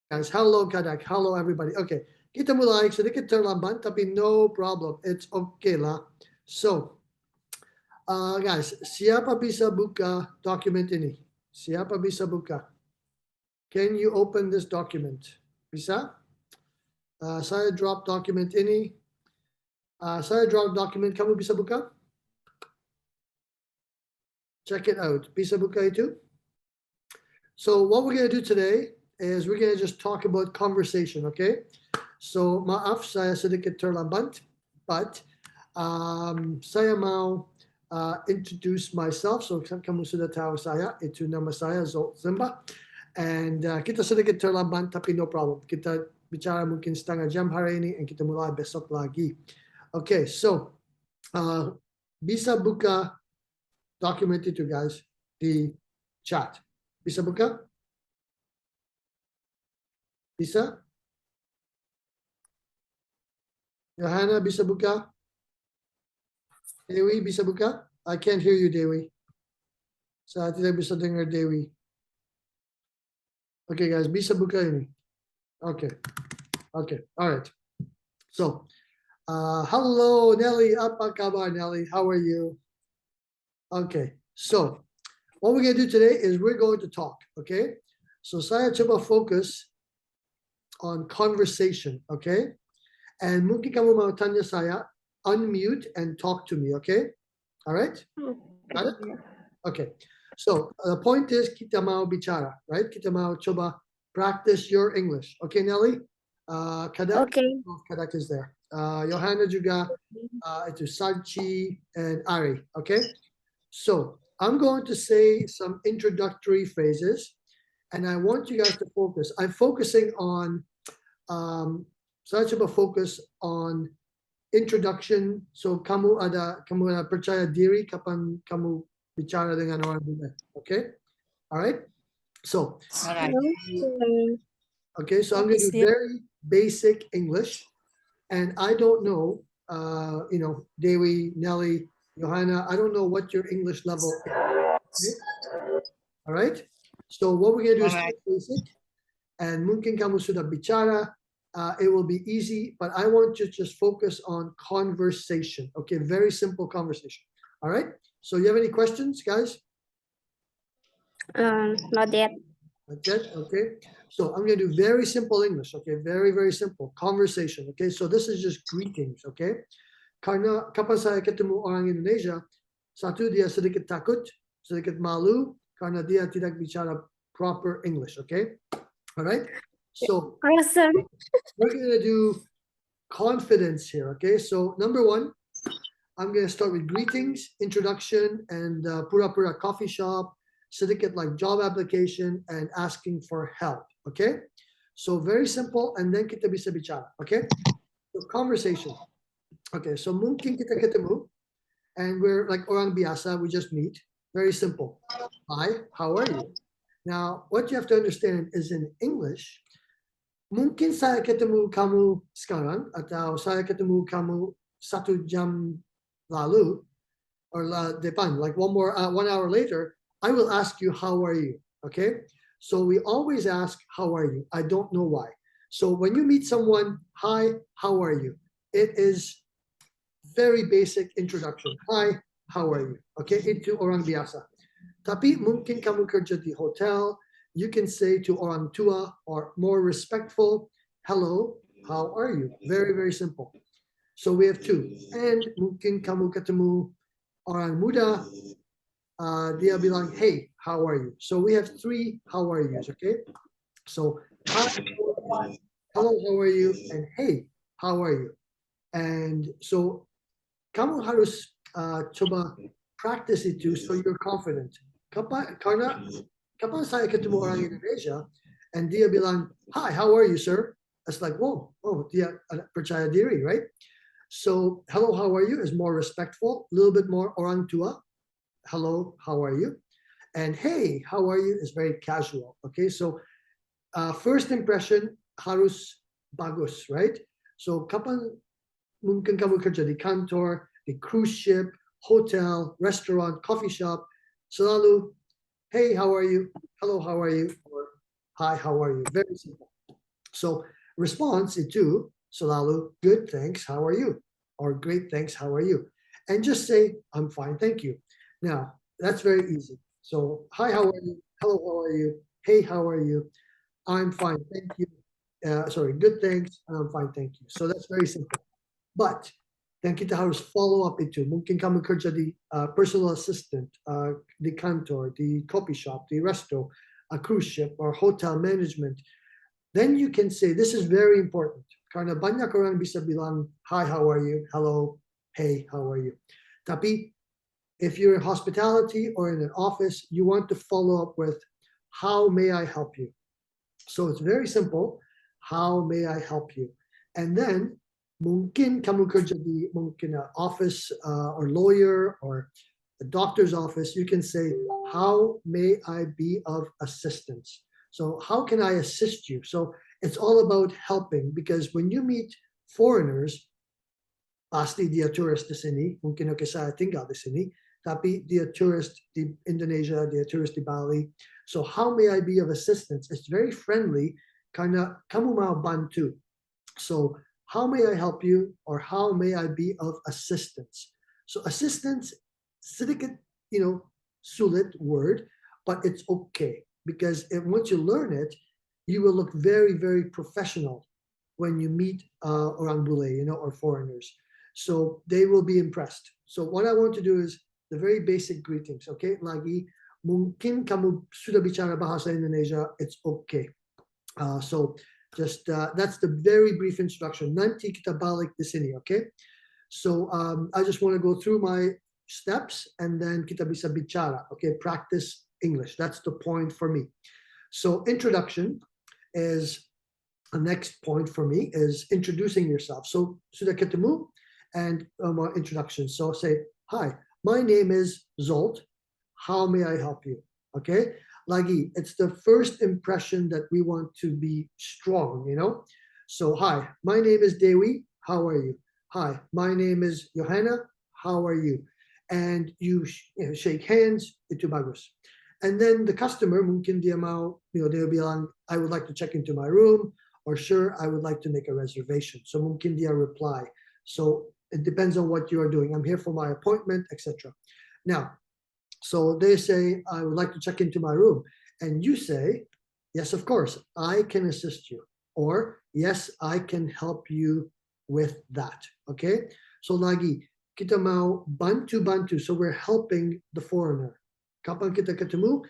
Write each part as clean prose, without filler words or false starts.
Guys, hello Kadak, hello everybody. Okay, kita mulai sedikit terlambat tapi no problem. It's okay lah. So, guys, siapa bisa buka document ini? Siapa bisa buka? Can you open this document? Bisa? Saya drop document ini. Saya drop document, kamu bisa buka? Check it out. Bisa buka itu? So what we're going to do today is we're going to just talk about conversation, okay? So maaf saya sedikit terlambat, but saya mau introduce myself. So kamu sudah tahu saya, itu nama saya Zimba. And kita sedikit terlambat tapi no problem. Kita bicara mungkin setengah jam hari ini and kita mulai besok lagi. Okay, so bisa buka document itu guys di chat. Bisa buka? Bisa? Johanna bisa buka? Dewi bisa buka? I can't hear you, Dewi. Saya tidak bisa dengar Dewi. Okay, guys, bisa buka ini. Okay, okay, all right. So, hello, Nelly. Apa kabar, Nelly? How are you? Okay, so what we're going to do today is we're going to talk, okay? So saya coba focus on conversation, okay? And mungkin kamu mau tanya saya, unmute and talk to me, okay? All right? Got it? Okay. So the point is kita mau bicara, right? Kita mau coba practice your English. Okay, Nelly? Kadak? Okay. Kadak is there. Johanna juga, itu Sanchi and Ari, okay? So I'm going to say some introductory phrases and I want you guys to focus. I'm focusing on, saya coba focus on introduction. So kamu ada percaya diri kapan kamu bicara dengan orang lain. Okay? All right? So, okay, so I'm going to do very basic English. And I don't know, you know, Dewi, Nelly, Johanna, I don't know what your English level is. Okay? All right? So what we're going to do is basic. And mungkin kamu sudah bicara, it will be easy, but I want you to just focus on conversation. Okay, very simple conversation. All right? So you have any questions, guys? Not yet. Not yet? Okay. So I'm going to do very simple English. Okay, very, very simple. Conversation. Okay, so this is just greetings. Okay. Karena kapan saya ketemu orang Indonesia, satu dia sedikit takut, sedikit malu, karena dia tidak bicara proper English. Okay. All right. So Awesome. we're going to do confidence here. Okay. So number one, I'm going to start with greetings, introduction, and pura-pura coffee shop, sedikit like job application, and asking for help. Okay. So very simple, and then kita bisa bicara. Okay. So conversation. Okay. So mungkin kita ketemu, and we're like orang biasa, we just meet. Very simple. Hi, how are you? Now, what you have to understand is in English, mungkin saya ketemu kamu sekarang, atau saya ketemu kamu 1 jam lalu, or depan, like 1 hour later, I will ask you, how are you? Okay. So we always ask, how are you? I don't know why. So when you meet someone, hi, how are you? It is very basic introduction. Hi, how are you? Okay, itu orang biasa. Tapi mungkin kamu kerja di hotel, you can say to orang tua or more respectful, hello, how are you? Very, very simple. So we have 2. And mungkin kamu ketemu orang muda, dia bilang, hey, how are you? So we have 3 how are yous, okay? So, hi, hello, how are you? And hey, how are you? And so, kamu harus coba practice itu so you're confident. Karena kapan saya ketemu orang Indonesia and dia bilang, hi, how are you, sir? It's like, whoa, dia percaya diri, right? So, hello, how are you is more respectful, a little bit more orang tua. Hello, how are you? And hey, how are you is very casual. Okay, so first impression harus bagus, right? So kapan mungkin kamu kerja di kantor, di cruise ship, hotel, restaurant, coffee shop, selalu, hey, how are you? Hello, how are you? Or hi, how are you? Very simple. So response itu selalu good, thanks, how are you? Or great, thanks, how are you? And just say, I'm fine, thank you. Now, that's very easy. So, hi, how are you? Hello, how are you? Hey, how are you? I'm fine, thank you. Sorry, good, thanks, I'm fine, thank you. So that's very simple. But then kita harus follow up itu. Mungkin kamu kerja di personal assistant, di kantor, di coffee shop, di resto, a cruise ship, or hotel management. Then you can say, this is very important. Karena banyak orang bisa bilang, hi, how are you? Hello, hey, how are you? Tapi if you're in hospitality or in an office, you want to follow up with, how may I help you? So it's very simple. How may I help you? And then mungkin kamu kerja di mungkin an office or lawyer or a doctor's office, you can say, how may I be of assistance? So how can I assist you? So it's all about helping, because when you meet foreigners, pasti dia tourist di sini, mungkin okay saya tinggal di sini, tapi dia tourist di Indonesia, dia tourist di Bali. So how may I be of assistance? It's very friendly, karena kamu mau bantu. So how may I help you, or how may I be of assistance? So assistance, sedikit, sulit word, but it's okay, because once you learn it, you will look very, very professional when you meet orang bule, or foreigners. So they will be impressed. So what I want to do is the very basic greetings, okay? Lagi, mungkin kamu sudah bicara bahasa Indonesia, it's okay. So just that's the very brief introduction. Nanti kita balik di sini, okay? So I just want to go through my steps, and then kita bisa bicara, okay? Practice English. That's the point for me. So introduction is the next point for me, is introducing yourself. So sudah ketemu, and introduction. So say, hi, my name is Zolt. How may I help you? Okay. Lagi, it's the first impression that we want to be strong, So, hi, my name is Dewi. How are you? Hi, my name is Johanna. How are you? And you shake hands, itu bagus. And then the customer, mungkin dia mau, they'll be like, I would like to check into my room, or sure, I would like to make a reservation. So mungkin dia reply. So it depends on what you are doing. I'm here for my appointment, etc. Now, so they say, I would like to check into my room. And you say, yes, of course, I can assist you. Or, yes, I can help you with that. Okay? So lagi, kita mau bantu. So we're helping the foreigner. Kapan kita ketemu,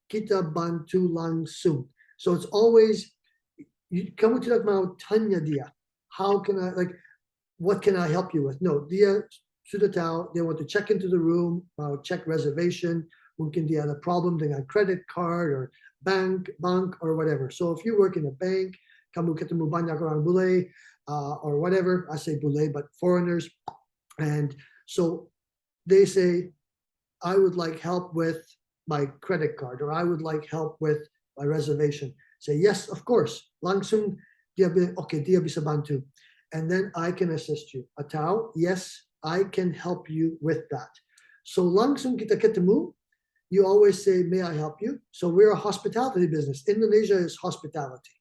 kita bantu langsung. So it's always, kamu tidak mau tanya dia, how can I, what can I help you with? No, dia sudah tahu, they want to check into the room, check reservation, mungkin dia ada problem dengan credit card or bank, or whatever. So if you work in a bank, kamu ketemu banyak orang bule, or whatever, I say bule, but foreigners. And so they say, I would like help with my credit card, or I would like help with my reservation. Say, yes, of course. Langsung dia bisa bantu. And then I can assist you. Atau, yes, I can help you with that. So langsung kita ketemu, you always say, may I help you? So we're a hospitality business. Indonesia is hospitality.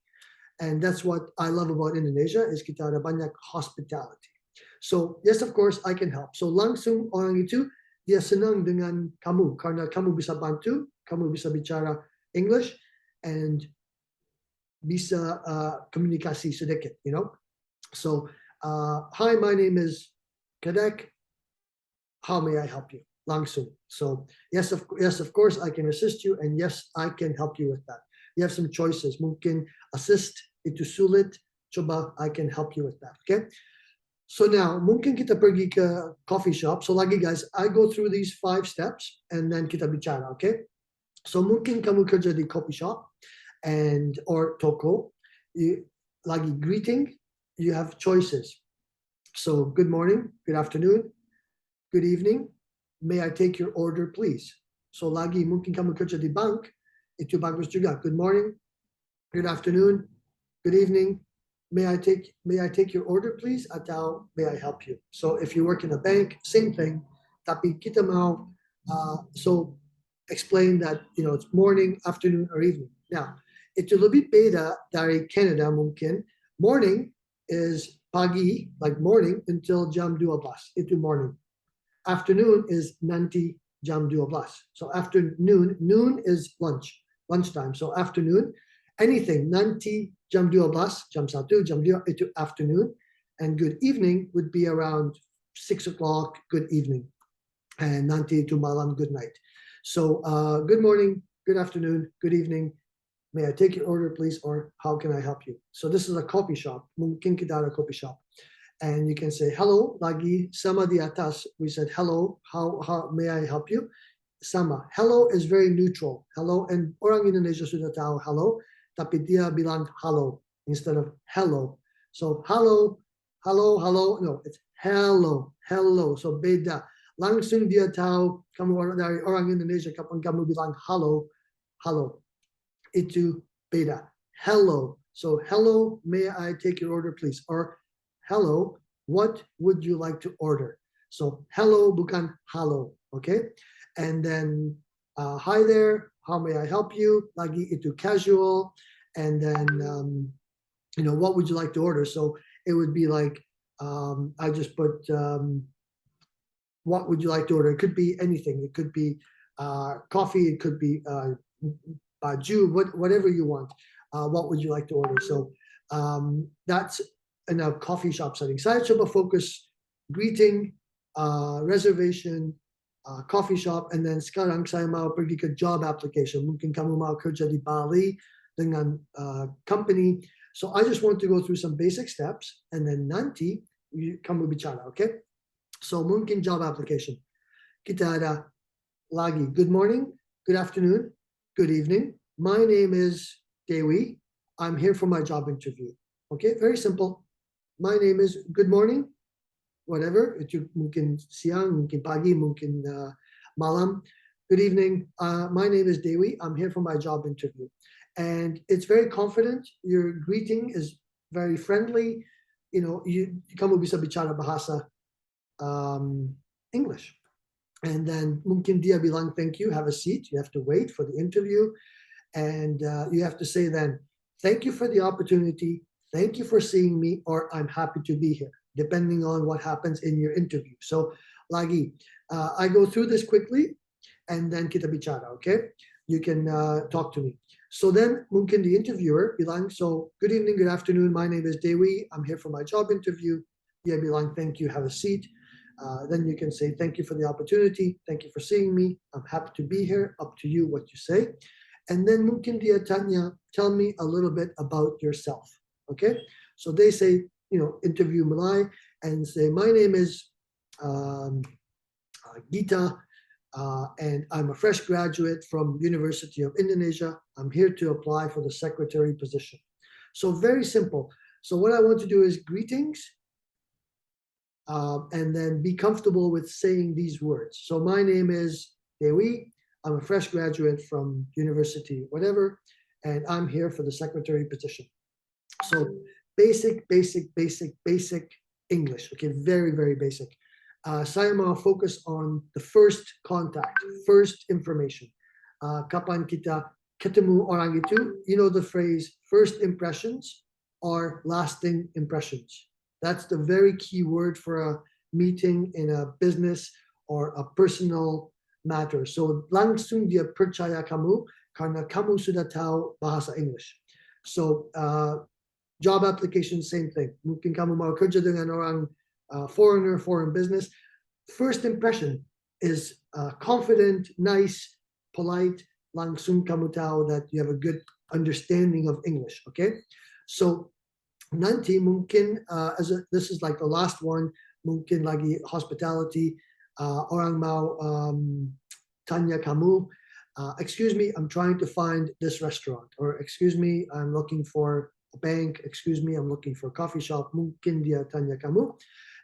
And that's what I love about Indonesia, is kita ada banyak hospitality. So yes, of course, I can help. So langsung orang itu, dia senang dengan kamu, karena kamu bisa bantu, kamu bisa bicara English, and bisa komunikasi sedikit, So, hi, my name is Kadek. How may I help you? Langsung. So, yes, of course, I can assist you, and yes, I can help you with that. You have some choices. Mungkin assist, itu sulit, coba, I can help you with that, okay? So now, mungkin kita pergi ke coffee shop. So lagi guys, I go through these 5 steps, and then kita bicara, okay? So mungkin kamu kerja di coffee shop, or toko, lagi greeting, you have choices. So good morning, good afternoon, good evening, may I take your order please? So lagi mungkin kamu kerja di bank, itu bagus juga. Good morning, good afternoon, good evening, may I take your order please? Atau may I help you? So if you work in a bank, same thing. Tapi kita mau so explain that it's morning, afternoon, or evening. Now, Ito lebih beda dari Canada mungkin. Morning is pagi, like morning, until jam 12. Itu morning. Afternoon is nanti jam 12. So afternoon, noon is lunchtime. So afternoon, anything nanti jam 12, jam 1, jam 2, itu afternoon. And good evening would be around 6 o'clock, good evening. And nanti itu malam, good night. So good morning, good afternoon, good evening. May I take your order, please? Or how can I help you? So this is a coffee shop. Mungkin kita ada coffee shop. And you can say, hello, lagi sama di atas. We said, hello, how may I help you? Sama. Hello is very neutral. Hello, and orang Indonesia sudah tahu hello, tapi dia bilang hello instead of hello. So hello, hello, hello. No, it's hello, hello. So beda. Langsung dia tahu kamu dari orang Indonesia kapan kamu bilang hello, hello. Itu beda. Hello. So hello, may I take your order, please? Or hello, what would you like to order? So hello bukan hello, okay? And then hi there, how may I help you? Lagi itu casual. And then what would you like to order? So it would be like I just put what would you like to order? It could be anything. It could be coffee. It could be baju, whatever you want. What would you like to order? So that's in a coffee shop setting. Saya coba focus greeting, reservation, coffee shop, and then sekarang saya mau pergi ke job application. Mungkin kamu mau kerja di Bali dengan company. So I just want to go through some basic steps, and then nanti kamu bicara, okay? So mungkin job application. Kita ada lagi. Good morning, good afternoon, good evening. My name is Dewi. I'm here for my job interview. Okay, very simple. My name is good morning, whatever. Itu mungkin siang, mungkin pagi, mungkin malam. Good evening. My name is Dewi. I'm here for my job interview. And it's very confident. Your greeting is very friendly. Kamu bisa bicara bahasa English. And then mungkin dia bilang thank you, have a seat. You have to wait for the interview. And you have to say then, thank you for the opportunity. Thank you for seeing me, or I'm happy to be here, depending on what happens in your interview. So lagi, I go through this quickly, and then kita bicara, okay? You can talk to me. So then mungkin the interviewer bilang, so good evening, good afternoon, my name is Dewi. I'm here for my job interview. Dia bilang, thank you, have a seat. Then you can say, thank you for the opportunity. Thank you for seeing me. I'm happy to be here. Up to you what you say. And then mungkin dia tanya, tell me a little bit about yourself. Okay, so they say, interview Malay and say, my name is Gita, and I'm a fresh graduate from University of Indonesia. I'm here to apply for the secretary position. So very simple. So what I want to do is greetings, and then be comfortable with saying these words. So my name is Dewi. I'm a fresh graduate from university, whatever, and I'm here for the secretary position. So basic English, okay, very, very basic. Saya mau focus on the first contact, first information. Kapan kita ketemu orang itu, the phrase first impressions are lasting impressions. That's the very key word for a meeting in a business or a personal matter. So langsung dia percaya kamu karena kamu sudah tahu bahasa English. So job application, same thing. Mungkin kamu mau kerja dengan orang foreigner, foreign business. First impression is confident, nice, polite. Langsung kamu tahu that you have a good understanding of English, okay? So nanti mungkin, this is like the last one, mungkin lagi hospitality, orang mau tanya kamu, excuse me, I'm trying to find this restaurant, or excuse me, I'm looking for a bank, excuse me, I'm looking for a coffee shop, mungkin dia tanya kamu.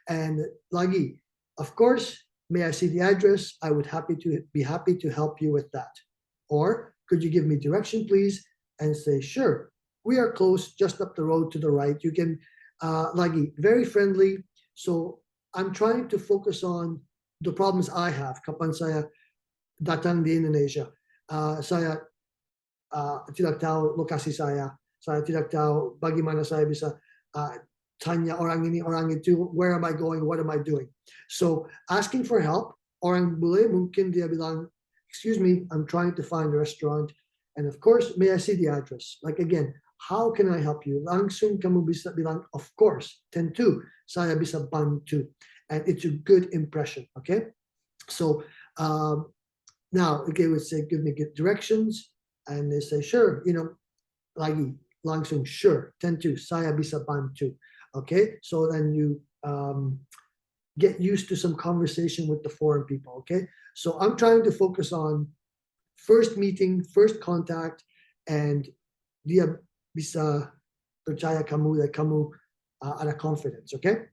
And lagi, of course, may I see the address? I would be happy to help you with that. Or could you give me direction, please? And say, sure, we are close, just up the road to the right. You can, lagi, very friendly. So I'm trying to focus on the problems I have. Kapan saya datang di Indonesia, saya tidak tahu lokasi saya tidak tahu bagaimana saya bisa tanya orang ini, orang itu, where am I going, what am I doing? So asking for help, orang bule mungkin dia bilang, excuse me, I'm trying to find a restaurant, and of course, may I see the address? Like again, how can I help you? Langsung kamu bisa bilang, of course, tentu saya bisa bantu, and it's a good impression, okay? So now, okay, we say, give me good directions, and they say, sure, lagi, langsung, sure, tentu saya bisa bantu. Okay, so then you get used to some conversation with the foreign people. Okay, so I'm trying to focus on first meeting, first contact, and dia bisa percaya kamu that kamu ada confidence. Okay,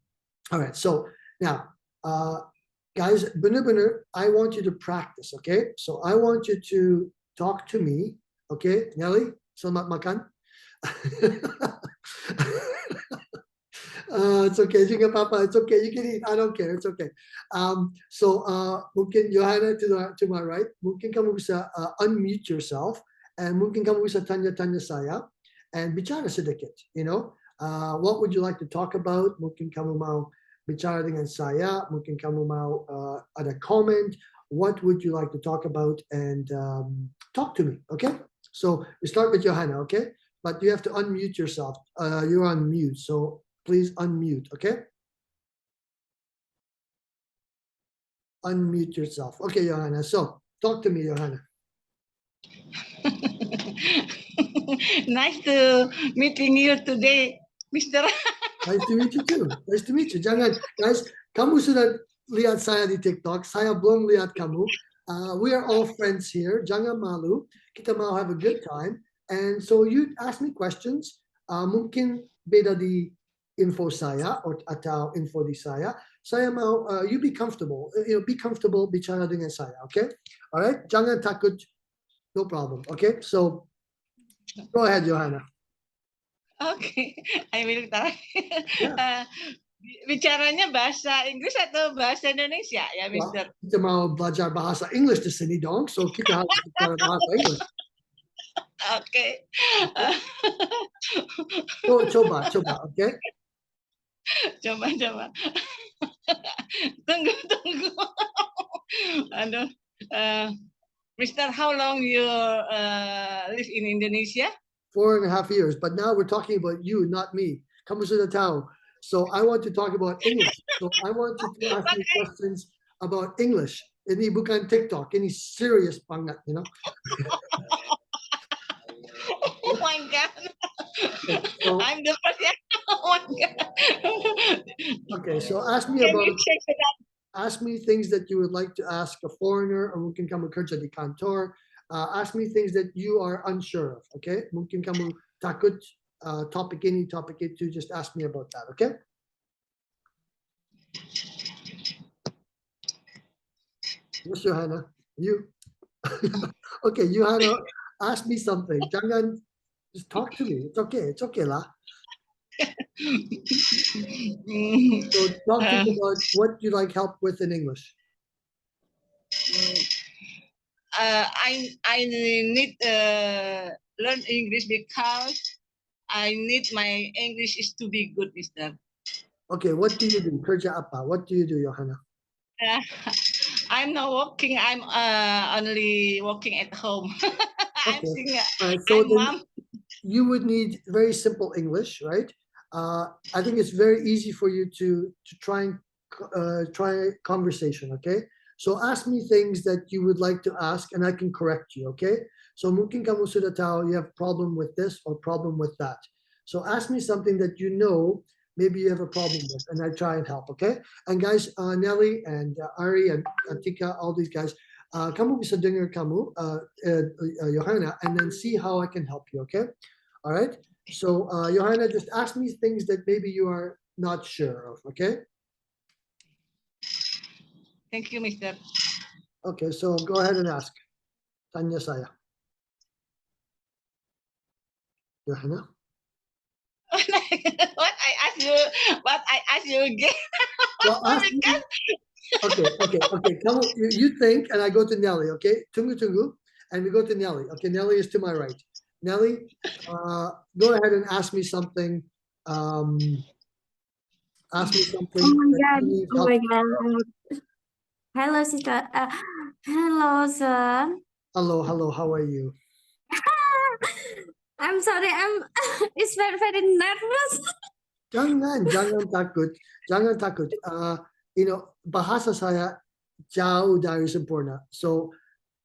all right. So now, guys, benar-benar, I want you to practice. Okay, so I want you to talk to me. Okay, Nelly, selamat makan. It's okay, juga Papa. It's okay. You can eat. I don't care. It's okay. So mungkin Johanna to my right. Mungkin kamu bisa unmute yourself, and mungkin kamu bisa tanya-tanya saya, and bicara sedikit. What would you like to talk about? Mungkin kamu mau bicara dengan saya. Mungkin kamu mau ada comment. What would you like to talk about? And talk to me. Okay. So we start with Johanna. Okay, but you have to unmute yourself. You're on mute. So please unmute, okay? Unmute yourself. Okay, Johanna. So, talk to me, Johanna. Nice to meeting you today, Mr. Nice to meet you too. Nice to meet you. Jangan, guys, kamu sudah lihat saya di TikTok. Saya belum lihat kamu. We are all friends here. Jangan malu. Kita mau have a good time. And so you ask me questions. Mungkin beda di info saya atau info di saya. Saya mau you be comfortable. Be comfortable bicara dengan saya, okay? All right? Jangan takut. No problem, okay? So go ahead, Johanna. Okay, I will try. Yeah. Bicaranya bahasa Inggris atau bahasa Indonesia ya, Mister? Kita mau belajar bahasa English di sini dong, so kita harus bicara bahasa English. Okay. So, coba, okay? Coba. Tunggu. Aduh, Mister, how long you live in Indonesia? 4.5 years, but now we're talking about you, not me. Kamu sudah tahu. So I want to talk about English. So I want you to ask me questions about English. Ini bukan TikTok. Ini serious banget, Oh my God. So, I'm the first. Oh my God. Okay, so ask me things that you would like to ask a foreigner, or mungkin kamu kerja di kantor. Ask me things that you are unsure of, okay? Mungkin kamu takut topic ini, topic itu, just ask me about that, okay? Yes, Johanna, you. Okay, Johanna, ask me something. Jangan, just talk to me. It's okay lah. So talk to me about what you like help with in English. I need learn English because I need my English is to be good, Mister. Okay, what do you do? Kerja apa? What do you do, Johanna? I'm not working. I'm only working at home. I'm single. So I'm mom. You would need very simple English, right? I think it's very easy for you to try conversation, okay? So ask me things that you would like to ask, and I can correct you, okay? So mungkin kamu sudah tahu you have problem with this or problem with that. So ask me something that you know maybe you have a problem with, and I try and help, okay? And guys, Nelly and Ari and Tika, all these guys, kamu bisa dengar kamu, Johanna, and then see how I can help you, okay? All right? So Johanna, just ask me things that maybe you are not sure of, okay? Thank you, Mister. Okay, so go ahead and ask. Tanya saya. Johanna? What I ask you again? Well, okay. Come, you think, and I go to Nelly, okay? Tunggu, and we go to Nelly. Okay, Nelly is to my right. Nelly, go ahead and ask me something. Ask me something Oh my that God. you need Oh help. my God. Hello, sister. Hello, sir. Hello, hello, how are you? I'm sorry. It's very nervous. Jangan takut, jangan takut. Bahasa saya jauh dari sempurna. So,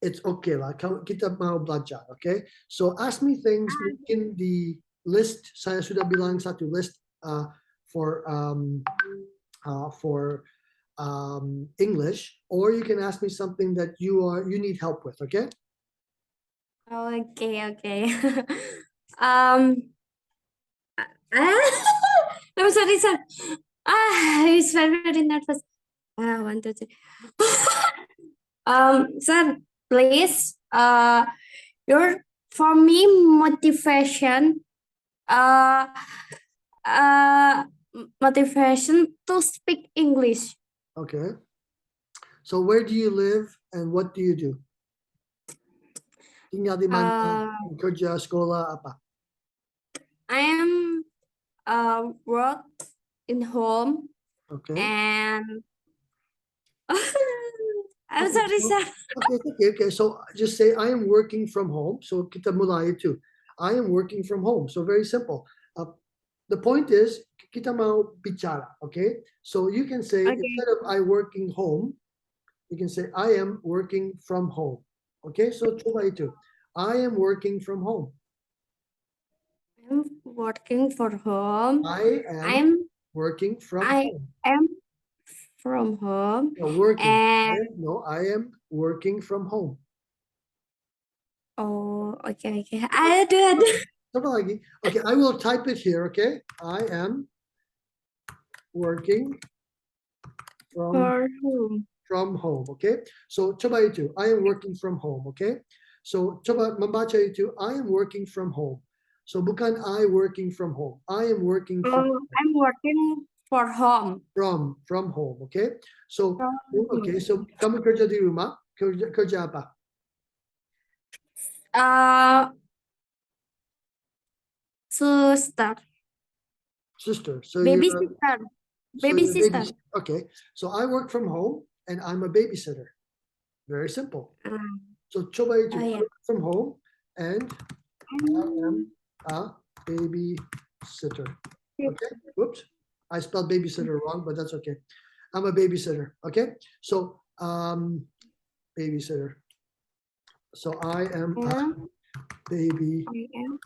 it's okay lah. Kita mau belajar, okay? So, ask me things. Mungkin di list, saya sudah bilang satu list for English, or you can ask me something that you need help with, okay? Okay. I'm sorry, sir. It's very nervous. 1, 2, 3. Sir, please. Your for me motivation. Motivation to speak English. Okay. So where do you live and what do you do? Tinggal di mana? Kerja, sekolah, apa? I am work in home. Okay. And I'm Okay, sorry, so- sir. Okay. So just say I am working from home. So kita mulai itu. I am working from home. So very simple. The point is kita mau bicara. Okay. So you can say Okay. instead of I working home, you can say I am working from home. Okay. So coba itu. I am working from home. I'm working for home. I am I'm working from I home. am from home. No, working. And I am working from home. oh, okay. I do. Coba lagi. Okay, I will type it here, okay? I am working For whom? from home, okay? So coba itu, I am working from home, okay? So coba membaca itu, I am working from home. So bukan I working from home. I am working from I'm working for home. from home, okay? So From okay, so kamu kerja di rumah, kerja apa? Sister. Sister. So Baby you're sister. so Baby you're sister. Okay, so I work from home and I'm a babysitter. Very simple. So coba itu, Oh, I yeah. work from home and I am a babysitter. Okay. Whoops. I spelled babysitter wrong, but that's okay. I'm a babysitter. Okay. So babysitter. So I am a baby. I am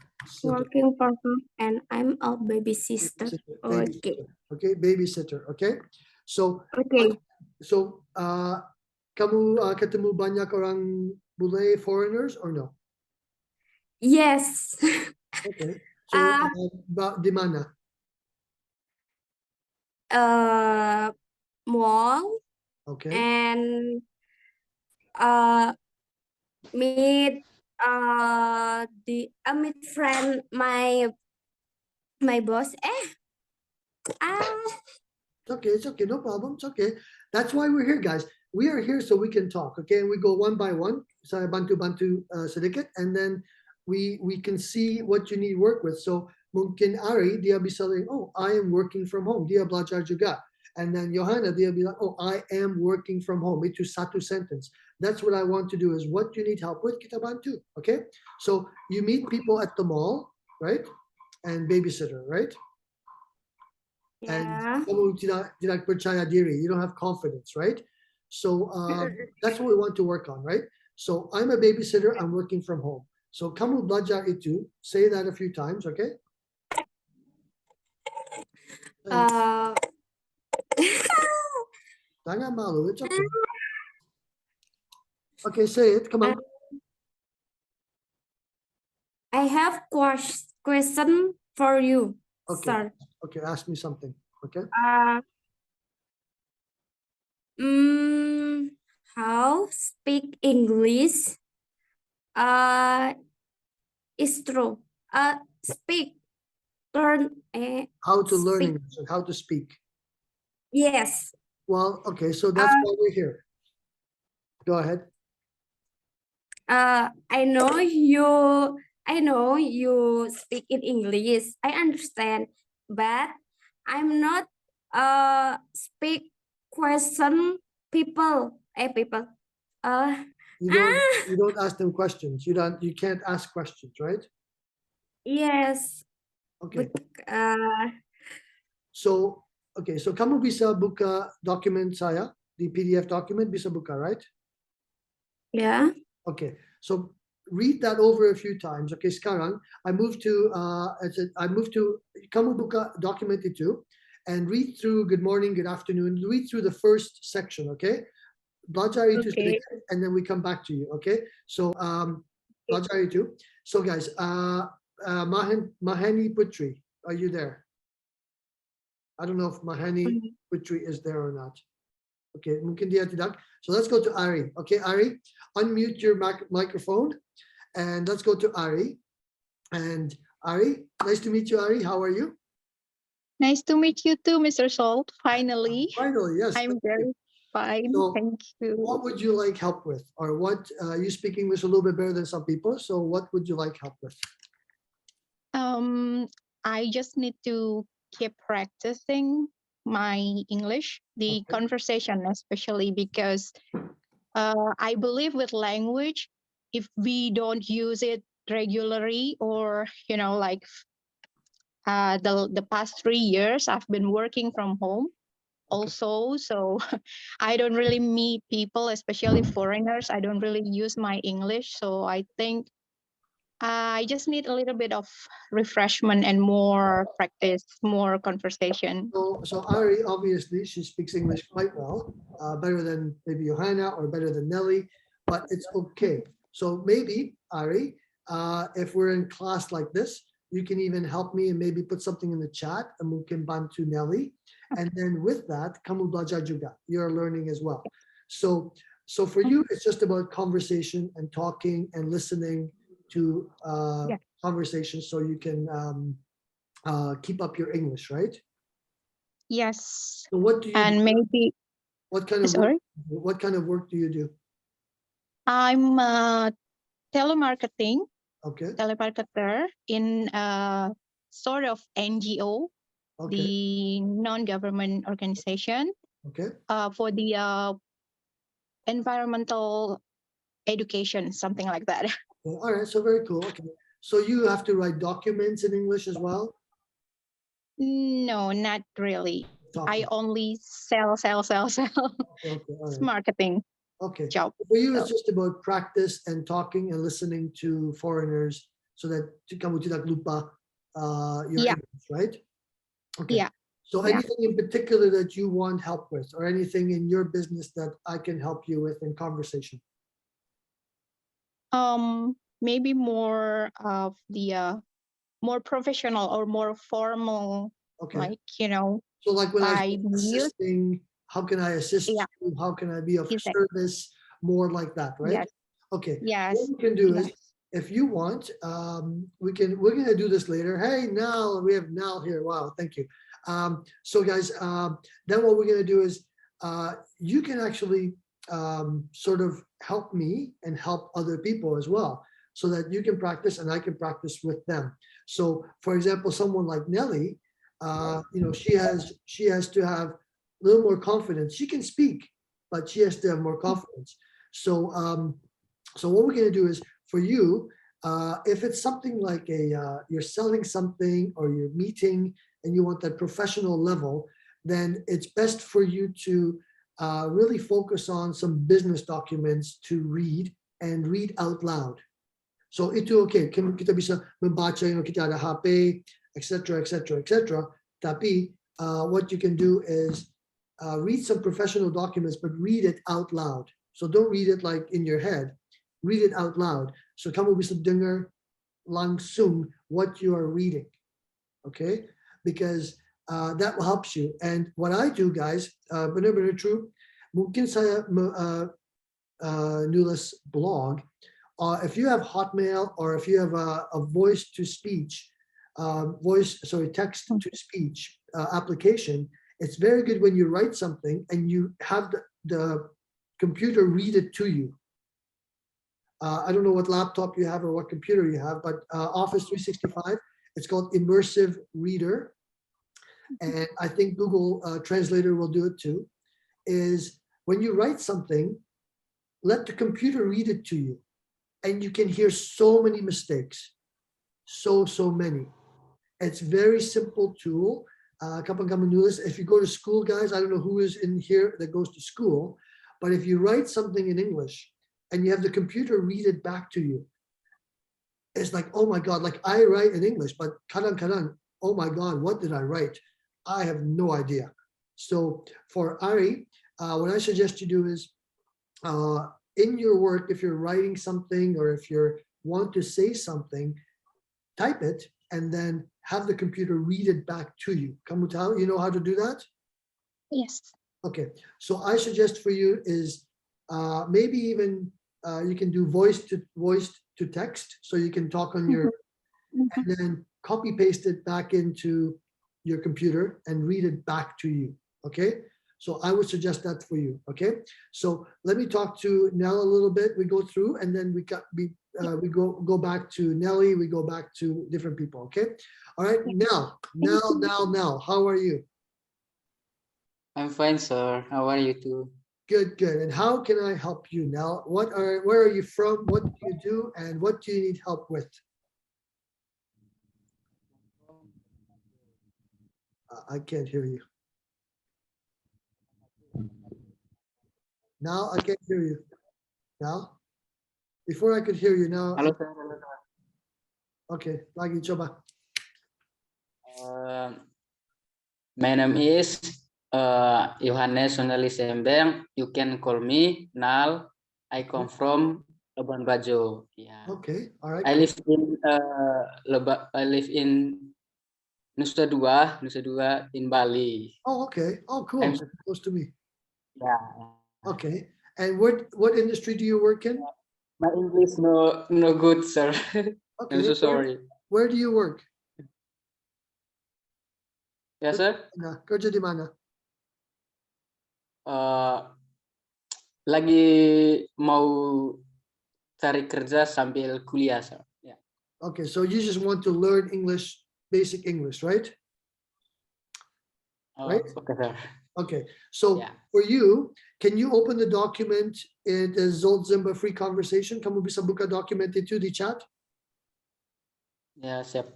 working for home and I'm a baby sister. Okay. Okay, babysitter. Okay. So Okay. so kamu ketemu banyak orang bule foreigners or no? Yes. Okay. So di mana? Mall. Okay. And meet meet friend my boss. It's okay, no problem. It's okay. That's why we're here, guys. We are here so we can talk, okay? And we go one by one. Saya bantu sedikit, and then we can see what you need work with. So mungkin Ari dia bisa like, oh, I am working from home. Dia belajar juga. And then Johanna dia bilang, oh, I am working from home. Itu satu sentence. That's what I want to do. Is what you need help with, kita bantu, okay? So you meet people at the mall, right? And babysitter, right? And kamu tidak percaya diri, you don't have confidence, right? So that's what we want to work on, right? So I'm a babysitter, I'm working from home. So kamu belajar itu, say that a few times, okay? Jangan malu, it's okay. Okay, say it, come on. I have question for you, Okay. sir. Okay, ask me something, okay? How speak English is true. Speak, learn. How to learn speak. English and how to speak. Yes. Well, okay, so that's why we're here. Go ahead. I know you I know you speak in English. I understand, but I'm not speak question people. People. Uh, You ah, don't ask them questions. You can't ask questions, right? yes. Okay. But So okay, so kamu bisa buka document saya, the PDF document bisa buka, right? yeah. Okay, so read that over a few times. Okay, sekarang I move to kamu buka document itu and read through good morning, good afternoon. Read through the first section, okay? Belajar itu Okay. sedikit, and then we come back to you, okay? So belajar itu. So guys, Mahani Putri, are you there? I don't know if Mahani Putri is there or not. Okay, mungkin dia tidak. So let's go to Ari. Okay, Ari, unmute your microphone and let's go to Ari. And Ari, nice to meet you, Ari. How are you? Nice to meet you too, Mr. Salt. Finally, Finally, yes. I'm very fine. So, Thank you. What would you like help with? Or what, you speak English a little bit better than some people. So what would you like help with? I just need to keep practicing my English, the Okay. conversation, especially because I believe with language, if we don't use it regularly, or like the past 3 years, I've been working from home. Also, so I don't really meet people, especially foreigners. I don't really use my English, so I think I just need a little bit of refreshment and more practice, more conversation. So Ari, obviously, she speaks English quite well, better than maybe Johanna or better than Nelly, but it's okay. So maybe, Ari, if we're in class like this, you can even help me and maybe put something in the chat and mungkin bantu Nelly. And then with that, kamu belajar juga. You're learning as well. So for you, it's just about conversation and talking and listening to conversations so you can keep up your English, right? Yes. So what do you And do? maybe, What kind of sorry, what kind of work do you do? I'm a telemarketer in a sort of NGO, Okay. the non-government organization, Okay. for the environmental education, something like that. Well, all right. So very cool. Okay. So you have to write documents in English as well? No, not really. I Talking. only sell. Okay. All It's right. marketing Okay. job. For you, it's So, just about practice and talking and listening to foreigners so that kamu tidak lupa your Yeah. English, right? Okay. Yeah. So Yeah. anything in particular that you want help with, or anything in your business that I can help you with in conversation? Maybe more of the more professional or more formal, Okay. like So like when I I use assisting, how can I assist Yeah. you? How can I be of Exactly. service? More like that, right? Yes. Okay. Yes. What we can do is, Yes. if you want, we're gonna do this later. Hey, Nal, we have Nal here. Wow, thank you. So guys, then what we're gonna do is, you can actually sort of help me and help other people as well, so that you can practice and I can practice with them. So, for example, someone like Nelly, she has to have a little more confidence. She can speak, but she has to have more confidence. So, so what we're going to do is, for you, if it's something like you're selling something or you're meeting and you want that professional level, then it's best for you to really focus on some business documents to read and read out loud. So itu okay, kita bisa membaca, kita ada HP, etc., etc., etc. Tapi what you can do is read some professional documents, but read it out loud. So don't read it like in your head. Read it out loud. So kamu bisa dengar langsung what you are reading. Okay? Because that helps you. And what I do, guys, benar-benar true, mungkin saya nulis blog. If you have Hotmail or if you have a voice to speech, text to speech application, it's very good when you write something and you have the computer read it to you. I don't know what laptop you have or what computer you have, but Office 365, it's called Immersive Reader. And I think Google Translator will do it too, is when you write something, let the computer read it to you. And you can hear so many mistakes, so many. It's very simple tool. If you go to school, guys, I don't know who is in here that goes to school, but if you write something in English and you have the computer read it back to you, it's like, oh my God, like I write in English, but kadang-kadang, oh my God, what did I write? I have no idea. So for Ari, what I suggest you do is, in your work, if you're writing something or if you want to say something, type it and then have the computer read it back to you. Kamu tahu, you know how to do that? Yes. Okay, so I suggest for you is maybe even you can do voice to text, so you can talk on your, and then copy paste it back into your computer and read it back to you. Okay, so I would suggest that for you. Okay, so let me talk to Nell a little bit. We go through and then we go back to Nelly. We go back to different people. Okay, all right. Nell, how are you? I'm fine, sir. How are you too? Good. And how can I help you, Nell? Where are you from? What do you do? And what do you need help with? I can't hear you. Now I can't hear you. Now? Before I could hear you now. Halo, sir. Halo, sir. Okay, lagi coba. My name is Yohanes Sonali Sembeng. You can call me Nal. I come from Labuan Bajo. Yeah. Okay, all right. I live in Nusa Dua in Bali. Oh, okay. Oh, cool. I'm- That's close to me. Yeah. Okay. And what industry do you work in? My English no good, sir. Okay. I'm so sorry. Where do you work? Yes, sir. Nah, kerja di mana? Lagi mau cari kerja sambil kuliah, sir. Yeah. Okay, so you just want to learn English, basic English, right? Right? Okay, sir. Okay, so Yeah. for you, can you open the document in the Zolt Zimba free conversation? Kamu bisa buka document itu di chat? Ya, siap.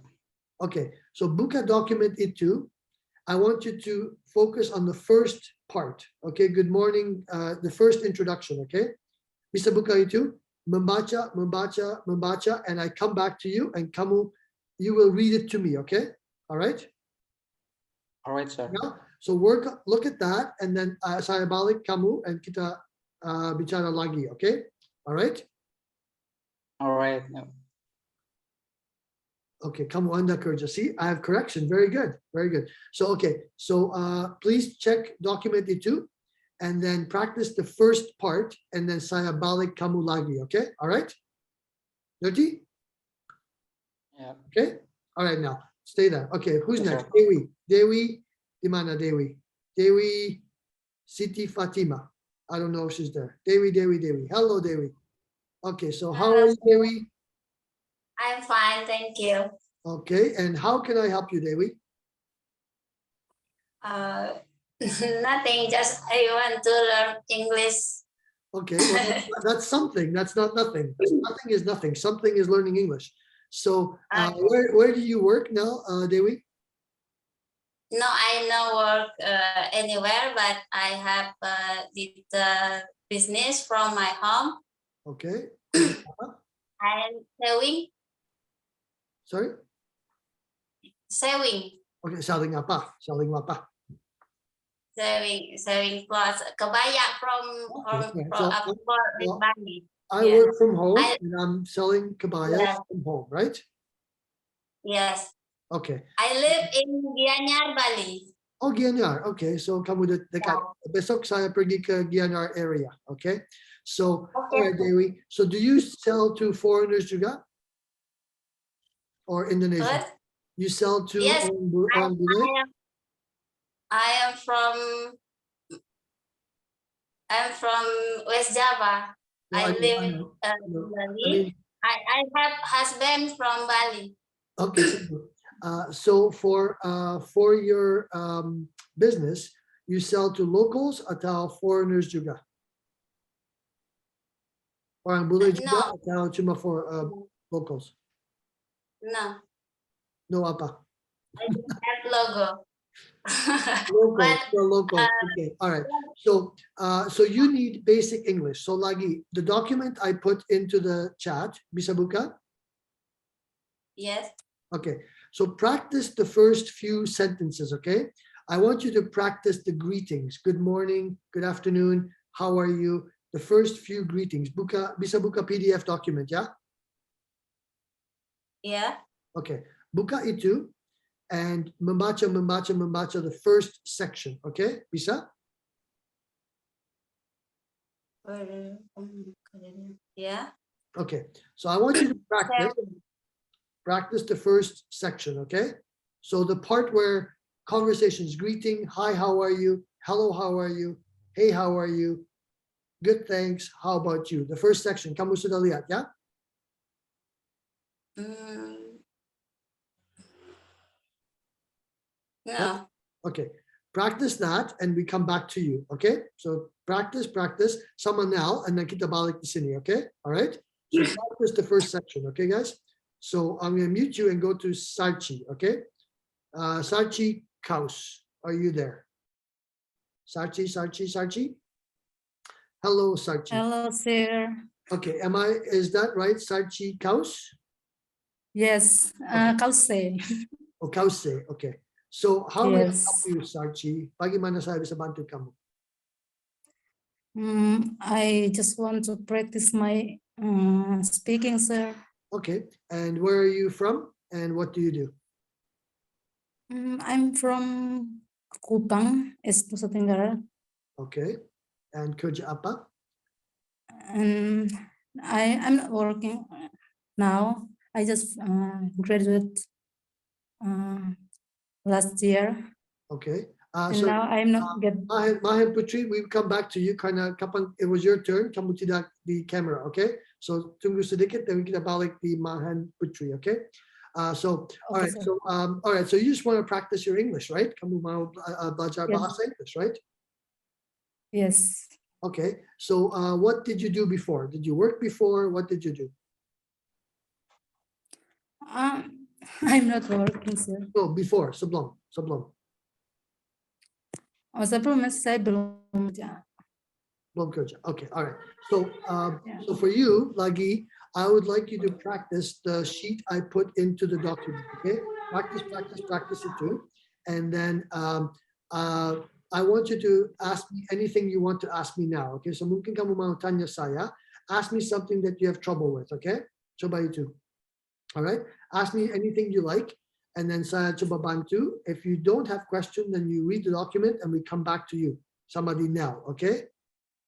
Okay, so buka document itu. I want you to focus on the first part. Okay, good morning. The first introduction. Okay, bisa buka itu, membaca, and I come back to you, and you will read it to me. Okay, all right. All right, sir. Now, so look at that, and then saya balik kamu, and kita bicara lagi. Okay, all right. All right. Okay, kamu anda kerja. See, I have correction. Very good. So, okay. So, please check document itu, and then practice the first part, and then saya balik kamu lagi. Okay, all right. Dirty? Yeah. Okay. All right, now stay there. Okay, who's Yes, next? sir. Dewi, di mana Dewi? Dewi Siti Fatima. I don't know if she's there. Dewi. Hello, Dewi. Okay, so how are you, Dewi? I'm fine, thank you. Okay, and how can I help you, Dewi? Nothing, just I want to learn English. Okay, well, that's something. That's not nothing. Nothing is nothing. Something is learning English. So, where do you work now, Dewi? No, I no work anywhere, but I have did business from my home. Okay. I am sewing. Sorry. Okay, selling apa? Selling Clothes. Kebaya from Okay, so, Bali. I Yeah. work from home and I'm selling kebaya Yeah. from home, right? Yes, Okay. I live in Gianyar, Bali. Oh, Gianyar. Okay, so kamu dekat. Besok saya pergi ke Gianyar area. Okay. So, all right, Dewi. So, do you sell to foreigners juga? Or Indonesian? What? You sell to Yes, on I'm from West Java. I know, live know. in No, Bali. I mean, I have husband from Bali. okay. So for your business, you sell to locals atau foreigners juga? Orang bule juga No, atau cuma for locals? no, No apa? I don't have logo. Local, But for local. Okay, all right. So so you need basic English. So lagi, the document I put into the chat, bisa buka? yes, Okay, so practice the first few sentences, okay? I want you to practice the greetings. Good morning, good afternoon, how are you? The first few greetings. Bisa buka PDF document, ya? yeah. Okay, buka itu and membaca the first section, okay? Bisa? Yeah. Okay, so I want you to practice the first section, okay? So the part where conversations, greeting, hi, how are you? Hello, how are you? Hey, how are you? Good, thanks. How about you? The first section, kamu sudah lihat, ya? No. Okay, practice that and we come back to you, okay? So practice, sama now, and then kita balik di sini, okay? All right? So practice the first section, okay, guys? So I'm gonna mute you and go to Sarchi, okay? Sarchi Kaus, are you there? Sarchi? Hello, Sarchi. Hello, sir. Okay, is that right, Sarchi Kaus? Yes, Okay. Kause. Oh, Kause, okay. So how may I help Yes. you, Sarchi? Bagaimana saya bisa bantu kamu? I just want to practice my speaking, sir. Okay, and where are you from and what do you do? I'm from Kupang, Nusa Tenggara, Okay, and kerja apa? and I'm not working now. I just graduate last year, Okay, and so now I'm not get. Mahan Putri, we'll come back to you karena kapan it was your turn, kamu tidak di camera, okay? So tunggu sedikit dan kita balik di Mahan Putri, okay? So all Okay, right, sir. so all right, so you just want to practice your English, right? Kamu mau belajar Yes. bahasa English, right? Yes. Okay, so what did you do before? Did you work before? What did you do? I'm not working, sir. No, before, sebelum. Oh, sebelum saya belum. Belum kerja. Okay, all right. So, Yeah. so for you, lagi, I would like you to practice the sheet I put into the document. Okay, practice it too, and then I want you to ask me anything you want to ask me now. Okay, so mungkin kamu mau tanya saya, ask me something that you have trouble with. Okay, coba itu. All right, ask me anything you like, and then saya coba bantu. If you don't have question, then you read the document and we come back to you. Somebody now. Okay.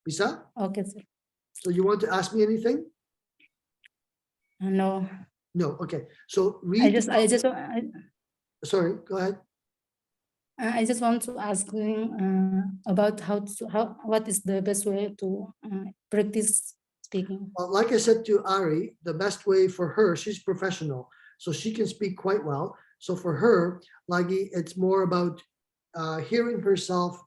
Bisa? Okay, sir. So you want to ask me anything? No, No. Okay. So I read. Sorry. Go ahead. I just want to ask about what is the best way to practice speaking. Well, like I said to Ari, the best way for her, she's professional, so she can speak quite well. So for her, lagi, it's more about hearing herself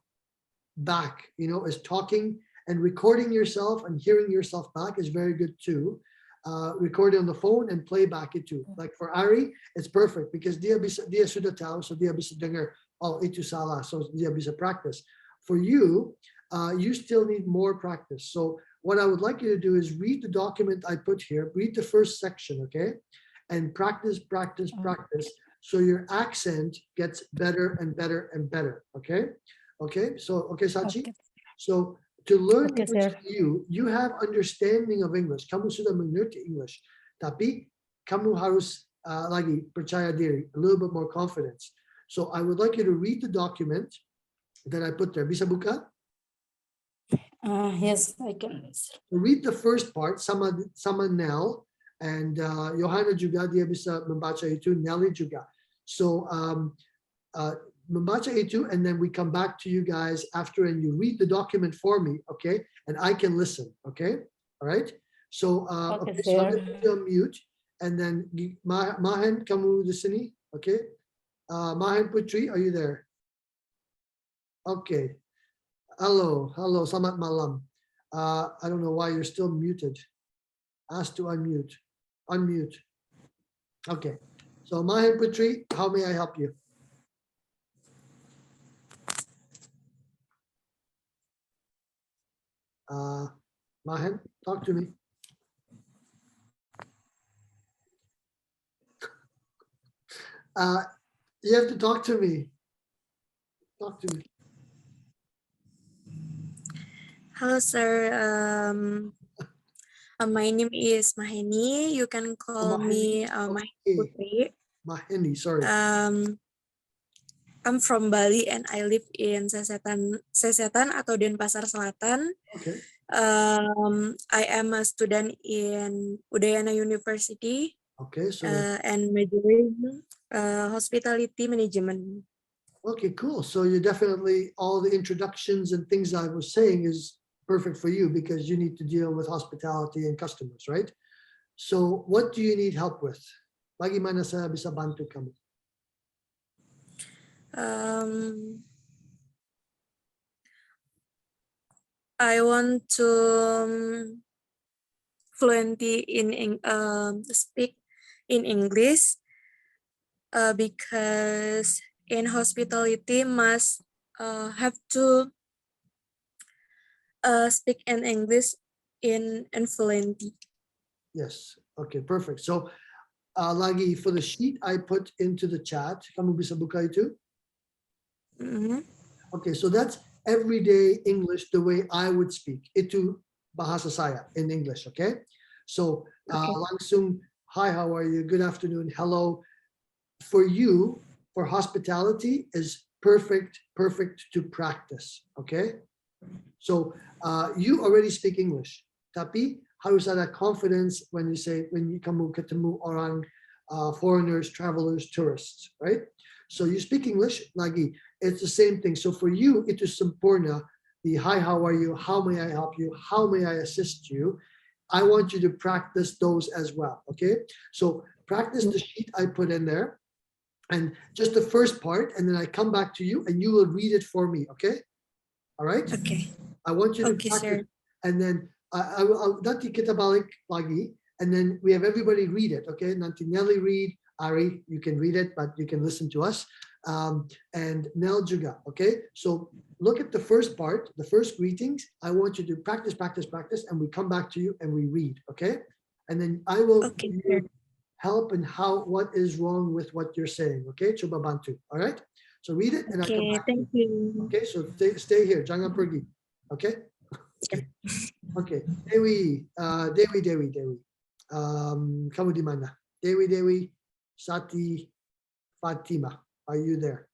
back. You know, is talking and recording yourself and hearing yourself back is very good too. Record it on the phone and play back it too. Like for Ari, it's perfect because dia sudah tahu, so dia bisa dengar, oh itu salah, so dia bisa practice. For you, you still need more practice. So what I would like you to do is read the document I put here, read the first section, okay? And practice, so your accent gets better and better and better, okay? Okay, so, okay, Sachi? Okay. So, to learn Okay, English, sir. you have understanding of English. Kamu sudah mengerti English, tapi kamu harus lagi percaya diri, a little bit more confidence. So I would like you to read the document that I put there. Bisa buka? Yes, I can. Read the first part, sama Nell, and Johanna juga dia bisa membaca itu, Nelly juga. So membaca itu, and then we come back to you guys after, and you read the document for me, okay? And I can listen, okay? All right. So, Okay, okay, so I'm sir. gonna put you on mute, and then Mahan, kamu di sini, okay? Mahan Putri, are you there? Okay. Hello, selamat malam. I don't know why you're still muted. Ask to unmute. Unmute. Okay. So Mahan Putri, how may I help you? Mahan, talk to me. You have to talk to me. Talk to me. Hello, sir. My name is Maheni. You can call me Maheni Okay. Putri. Maheni, sorry. I'm from Bali and I live in Sesetan atau Denpasar Selatan. Okay. I am a student in Udayana University Okay. So and majoring hospitality management. okay, cool. So you definitely, all the introductions and things I was saying is perfect for you because you need to deal with hospitality and customers, right? So what do you need help with? Bagaimana saya bisa bantu kamu? I want to fluently speak in English because in hospitality must have to speak in English in fluently. Yes. Okay, perfect. So lagi for the sheet I put into the chat, kamu bisa buka itu? Mhm. Okay, so that's everyday English the way I would speak. Itu bahasa saya in English, okay? So Okay. langsung, hi, how are you? Good afternoon, hello. For you, for hospitality is perfect to practice, okay? So you already speak English, tapi harus ada confidence when you kamu ketemu orang, foreigners, travelers, tourists, right? So you speak English lagi, it's the same thing. So for you, it is sempurna. The hi, how are you? How may I help you? How may I assist you? I want you to practice those as well, okay? So practice the sheet I put in there and just the first part, and then I come back to you and you will read it for me, okay? All right? Okay. I want you to Okay, practice, sir. and then I'll nanti kita balik lagi, and then we have everybody read it, okay? Nanti Nelly read, Ari, you can read it, but you can listen to us, and Nel juga, okay? So look at the first part, the first greetings. I want you to practice, and we come back to you and we read, okay? And then I will Okay, give sir. you help and what is wrong with what you're saying, okay? Coba bantu, all right? So read it and I come Okay, back to you. thank you. Okay, so stay here, jangan pergi. Okay? Okay. Dewi, Dewi. Kamu di mana? Dewi, Sati, Fatima. Are you there?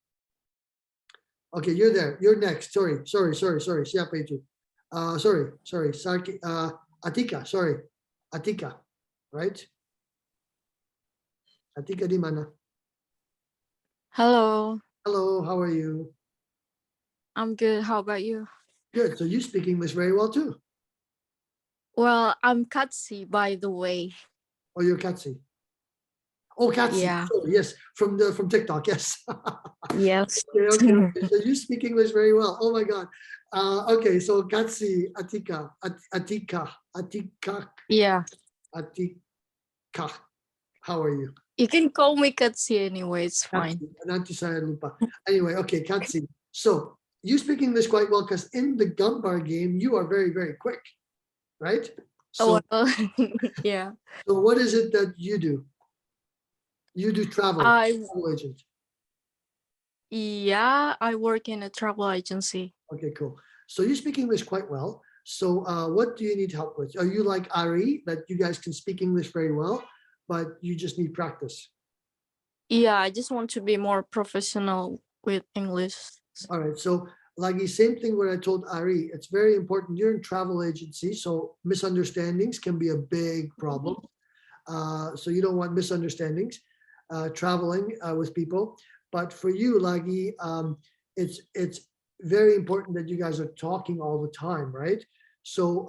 Okay, you're there. You're next. Sorry. Siapa itu? Sorry. Sarki, Atika, sorry. Atika, right? Atika di mana? Hello, Hello, how are you? I'm good. How about you? Good. So you speak English very well too. Well, I'm Katsi, by the way. Oh, you're Katsi. Oh, Katsi. Yeah. Sorry, yes, from TikTok. Yes. Yes. Okay. So you speak English very well. Oh my God. Okay, so Katsi, Atika. Yeah. Atika. How are you? You can call me Katsi anyway. It's fine. Katsi. Nanti saya lupa. Anyway, okay, Katsi. So you speak English quite well because in the Gumbar game, you are very, very quick, right? So, Well, yeah. so what is it that you do? You do travel agent. Yeah, I work in a travel agency. Okay, cool. So you speak English quite well. So what do you need help with? Are you like Ari, that you guys can speak English very well, but you just need practice? Yeah, I just want to be more professional with English. All right. So lagi, same thing what I told Ari. It's very important. You're in travel agency, so misunderstandings can be a big problem. So you don't want misunderstandings traveling with people. But for you, lagi, it's very important that you guys are talking all the time, right? So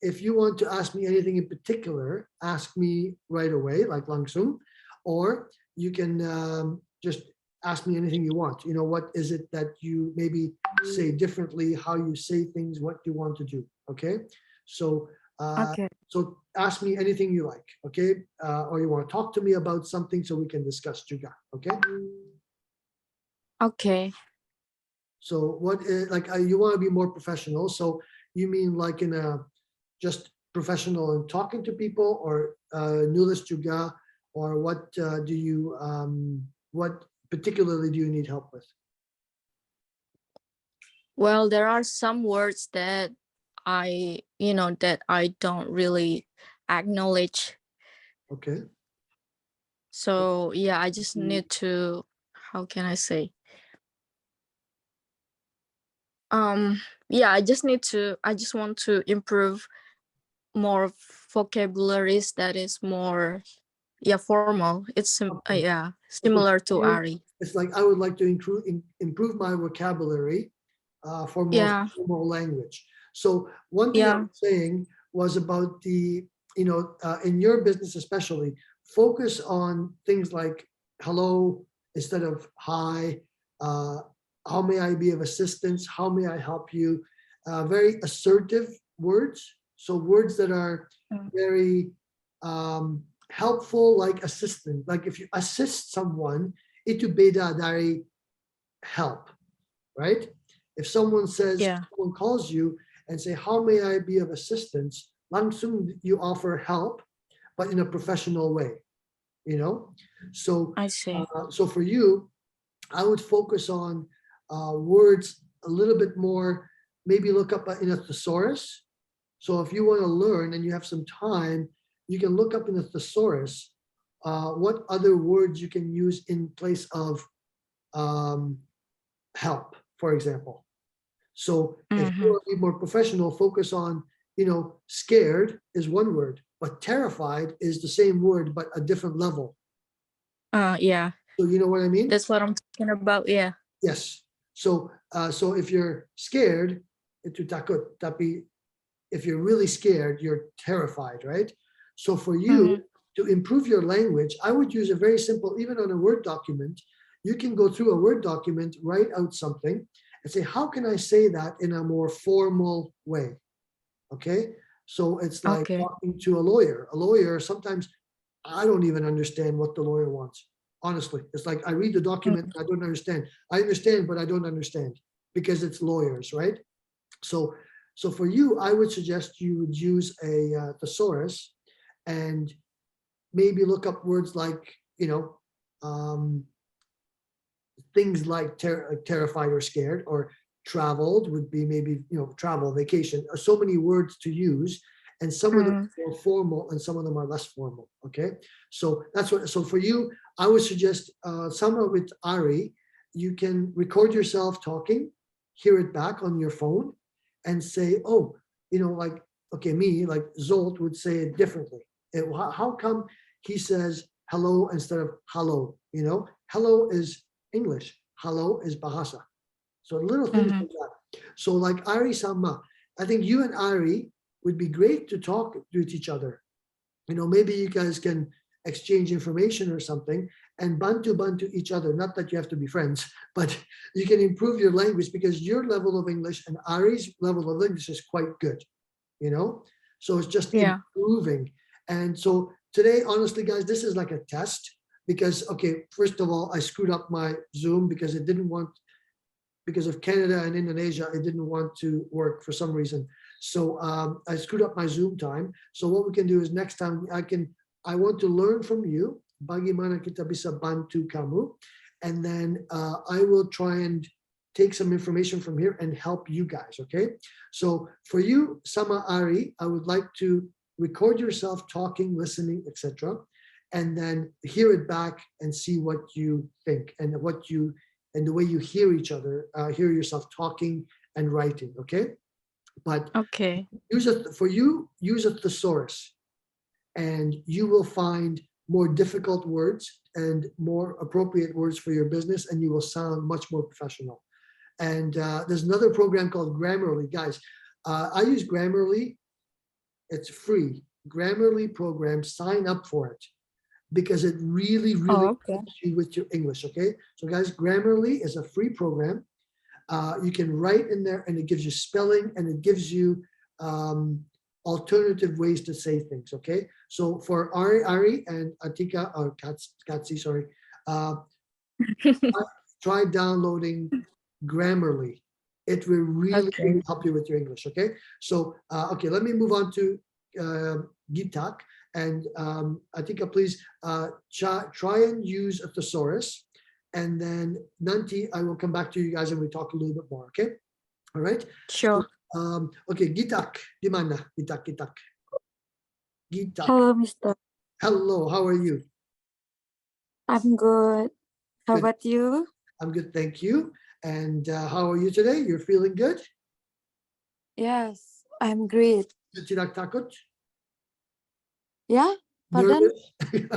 if you want to ask me anything in particular, ask me right away, like langsung, or you can just ask me anything you want. You know, what is it that you maybe say differently, how you say things, what you want to do, okay? So, Okay. so ask me anything you like, okay? Or you want to talk to me about something so we can discuss juga, okay? Okay. So what is, like, you want to be more professional, so you mean like in a just professional in talking to people, or nulis juga, or what do you what particularly do you need help with? Well, there are some words that that I don't really acknowledge. Okay. So yeah, I just need to, how can I say? Yeah, I just want to improve more vocabularies that is more formal. It's Okay. similar to You- Ari. It's like I would like to improve my vocabulary for more Yeah. formal language. So one thing I Yeah. was saying was about the, in your business especially, focus on things like hello instead of hi, how may I be of assistance, how may I help you, very assertive words. So words that are Mm. very helpful, like assistant. Like if you assist someone, itu beda dari help, right? If someone says, Yeah. someone calls you and say, how may I be of assistance? Langsung you offer help, but in a professional way, you know? So, I see. so for you, I would focus on words a little bit more, maybe look up in a thesaurus. So if you want to learn and you have some time, you can look up in a thesaurus what other words you can use in place of help, for example. So if you want to be more professional, focus on, scared is one word, but terrified is the same word, but a different level. Yeah. So you know what I mean? That's what I'm talking about. Yeah. Yes. So so if you're scared, itu takut. Tapi if you're really scared, you're terrified, right? So for you to improve your language, I would use a very simple, even on a Word document, you can go through a Word document, write out something and say, how can I say that in a more formal way? Okay. So it's like talking to a lawyer. A lawyer, sometimes I don't even understand what the lawyer wants. Honestly, it's like I read the document, I don't understand. I understand, but I don't understand because it's lawyers, right? So for you, I would suggest you would use a thesaurus and maybe look up words like, things like terrified or scared, or traveled would be maybe, travel, vacation, so many words to use. And some of them are more formal and some of them are less formal. Okay. So that's what, so for you, I would suggest somewhere with Ari, you can record yourself talking, hear it back on your phone and say, oh, like, okay, me, like Zolt would say it differently. How come he says hello instead of hello? Hello is English, hello is Bahasa. So little things like that. So like Ari sama, I think you and Ari would be great to talk with each other. Maybe you guys can exchange information or something and bantu each other. Not that you have to be friends, but you can improve your language because your level of English and Ari's level of English is quite good, So it's just improving. And so today, honestly, guys, this is like a test because, okay, first of all, I screwed up my Zoom because it didn't want, because of Canada and Indonesia, it didn't want to work for some reason. So I screwed up my Zoom time. So what we can do is next time I want to learn from you, bagaimana kita bisa bantu kamu, and then I will try and take some information from here and help you guys, okay? So for you, sama Ari, I would like to record yourself talking, listening, etc., and then hear it back and see what you think and and the way you hear each other, hear yourself talking and writing, okay? But use a thesaurus and you will find more difficult words and more appropriate words for your business and you will sound much more professional. And there's another program called Grammarly. Guys, I use Grammarly. It's free. Grammarly program, sign up for it because it really okay. helps you with your English. Okay. So guys, Grammarly is a free program. You can write in there and it gives you spelling and it gives you alternative ways to say things. Okay. So for Ari and Atika or Katsi, sorry, try downloading Grammarly. It will really, Okay. really help you with your English. Okay. So, okay, let me move on to Gitak. And Atika, please try and use a thesaurus. And then Nanti, I will come back to you guys and we talk a little bit more. Okay. All right. Sure. Okay, Gitak, di mana? Gitak. Hello, Mr. Hello, how are you? I'm good. How Good. about you? I'm good, thank you. And how are you today? You're feeling good? Yes, I'm great. Tidak takut? Yeah, pardon? Nervous?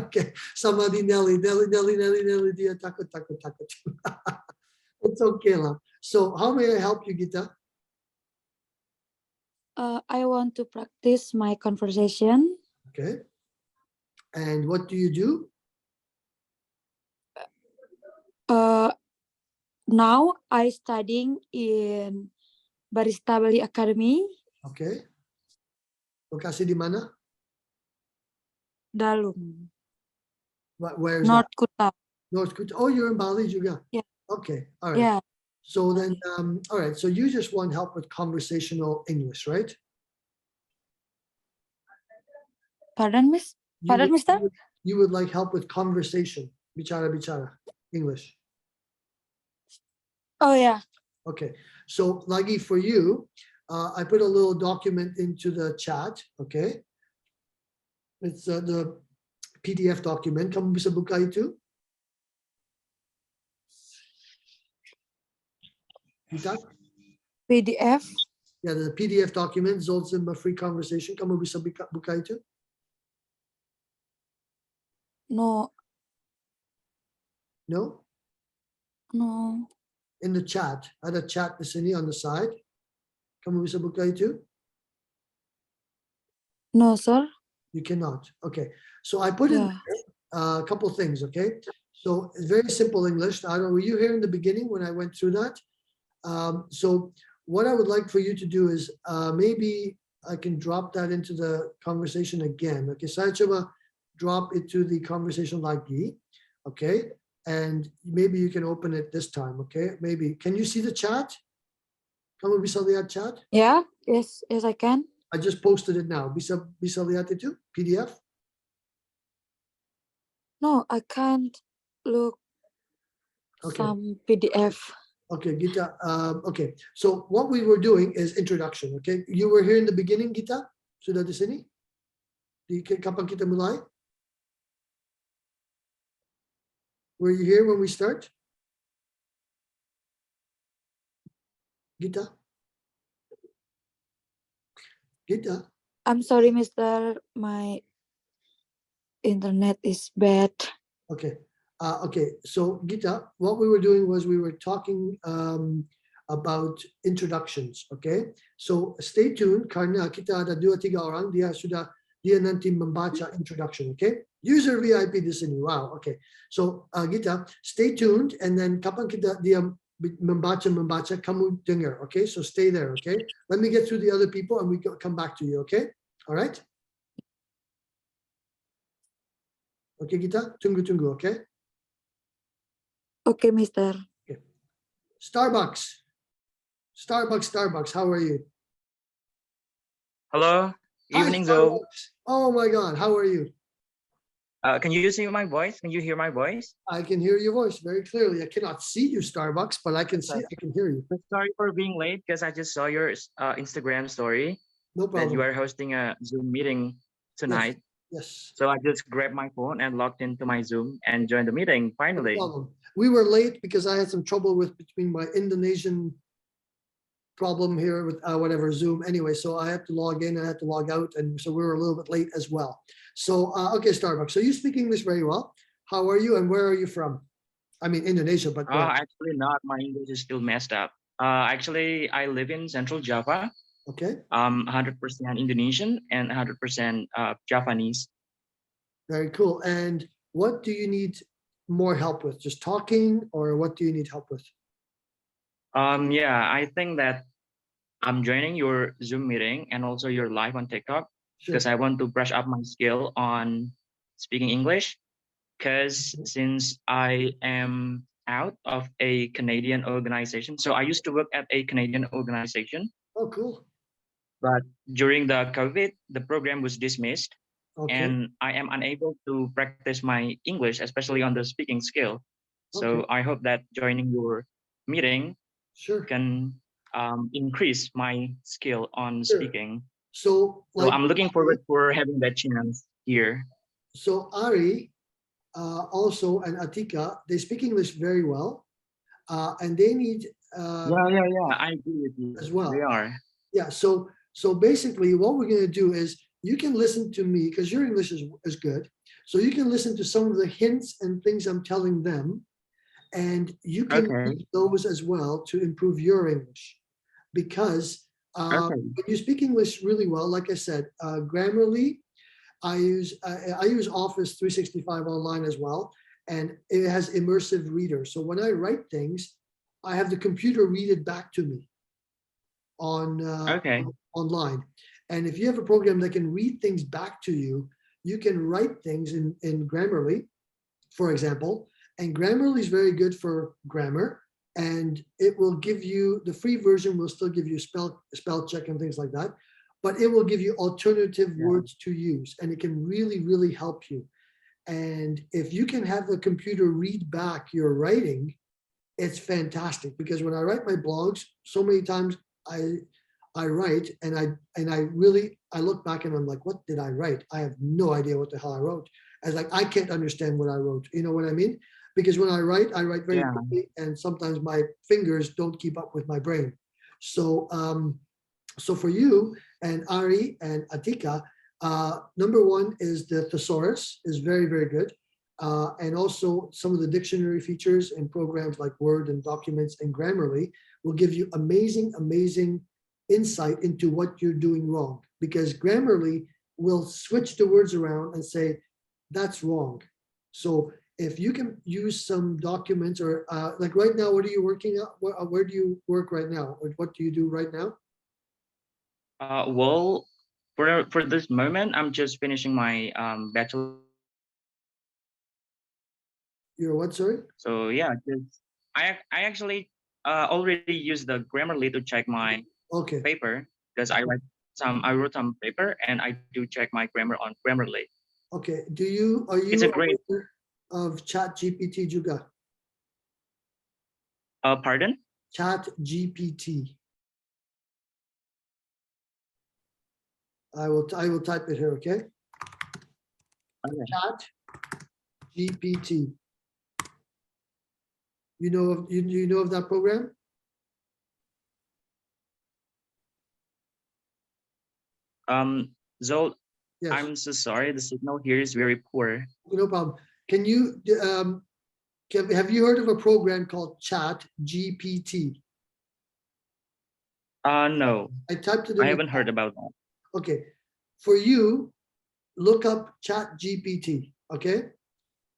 Okay, sama di Nelly, dia takut. It's okay lah. So how may I help you, Gita? I want to practice my conversation. Okay. And what do you do? Now I studying in Barista Bali Academy, Okay. Lokasi di mana? Dalum, Where's North that? Kuta. North Kuta. Oh, you're in Bali juga. Yeah. Okay. All right. Yeah, So then, all right. So you just want help with conversational English, right? pardon, Miss? You Pardon, would- Mister? You would like help with conversation, bicara English. Oh yeah. Okay. So lagi for you, I put a little document into the chat. Okay. It's the PDF document. Kamu bisa buka itu? Bisa? PDF. Yeah, the PDF document, Zolzim free conversation. Kamu bisa buka itu? No, No? no, In the chat, ada chat di sini on the side. Kamu bisa buka itu? no, sir. You cannot. Okay. So I put in Yeah. there a couple things. Okay. So it's very simple English. I don't know, were you here in the beginning when I went through that? So what I would like for you to do is maybe I can drop that into the conversation again. Okay. Saya coba drop it to the conversation lagi. Okay. And maybe you can open it this time. Okay. Maybe. Can you see the chat? Kamu bisa lihat chat? Yeah. Yes, I can. I just posted it now. Bisa lihat itu? PDF? No, I can't look Okay. some PDF. Okay, Gita. Okay, so what we were doing is introduction. Okay, you were here in the beginning, Gita. Sudah di sini? Kapan kita mulai? Were you here when we start? Gita? Gita? I'm sorry, Mister. My internet is bad. Okay. Okay, so Gita, what we were doing was we were talking about introductions. Okay, so stay tuned karena kita ada 2-3 orang dia nanti membaca introduction. Okay, user VIP di sini. Wow. Okay, so Gita, stay tuned and then kapan dia membaca kamu dengar. Okay, so stay there. Okay, let me get through the other people and we come back to you. Okay, all right. Okay, Gita, tunggu. Okay. Okay, Mister. Okay. Starbucks. How are you? Hello, Hi, evening Zoom. Starbucks. Oh my God, how are you? Can you see my voice? Can you hear my voice? I can hear your voice very clearly. I cannot see you, Starbucks, but I can hear you. Sorry for being late because I just saw your Instagram story No that you problem. are hosting a Zoom meeting tonight. Yes. So I just grabbed my phone and logged into my Zoom and joined the meeting No finally. problem. We were late because I had some trouble between my Indonesian problem here with whatever Zoom. Anyway, so I had to log in, I had to log out, and so we were a little bit late as well. So okay, Starbucks. So you speak English very well. How are you, and where are you from? I mean Indonesia, but Actually not. My English is still messed up. Actually, I live in Central Java. Okay, 100% Indonesian and 100% Japanese. very cool. And what do you need more help with? Just talking, or what do you need help with? Yeah, I think that I'm joining your Zoom meeting and also your live on TikTok Sure. because I want to brush up my skill on speaking English. Because since I am out of a Canadian organization, so I used to work at a Canadian organization, Oh, cool. but during the COVID, the program was dismissed, Okay. and I am unable to practice my English, especially on the speaking skill. So Okay. I hope that joining your meeting Sure. can increase my skill on Sure. speaking. So, So like, I'm looking forward for having that chance here. so Ari, also, and Atika, they speak English very well, and they need Yeah. I agree with you. as well. They are. Yeah. So basically, what we're going to do is you can listen to me because your English is good. So you can listen to some of the hints and things I'm telling them, and you can Okay. use those as well to improve your English. Because Okay. when you speak English really well, like I said, Grammarly, I use Office 365 online as well, and it has immersive reader. So when I write things, I have the computer read it back to me on Okay. online. And if you have a program that can read things back to you, you can write things in Grammarly, for example. And Grammarly is very good for grammar, and it will give you, the free version will still give you spell check and things like that, but it will give you alternative words to use, and it can really, really help you. And if you can have the computer read back your writing, it's fantastic, because when I write my blogs, so many times I write and I look back and I'm like, what did I write? I have no idea what the hell I wrote. As like, I can't understand what I wrote. You know what I mean? Because when I write very quickly, and sometimes my fingers don't keep up with my brain. So, so for you and Ari and Atika, number one is the thesaurus is very, very good. And also some of the dictionary features and programs like Word and Documents and Grammarly will give you amazing, amazing insight into what you're doing wrong, because Grammarly will switch the words around and say, that's wrong. So if you can use some documents, or like right now, what are you working at? Where do you work right now? Or what do you do right now? Well, for this moment, I'm just finishing my bachelor. You're what, sorry? So yeah, I actually already used the Grammarly to check my Okay. paper, because I wrote some paper and I do check my grammar on Grammarly. Okay. Are It's you a great. aware of ChatGPT juga? Pardon? ChatGPT. I will type it here, okay? Okay. ChatGPT. You know of that program? Zol, Yes. I'm so sorry. The signal here is very poor. No problem. Can you have you heard of a program called ChatGPT? No. I typed it in. I haven't heard about that. Okay. For you, look up ChatGPT. Okay.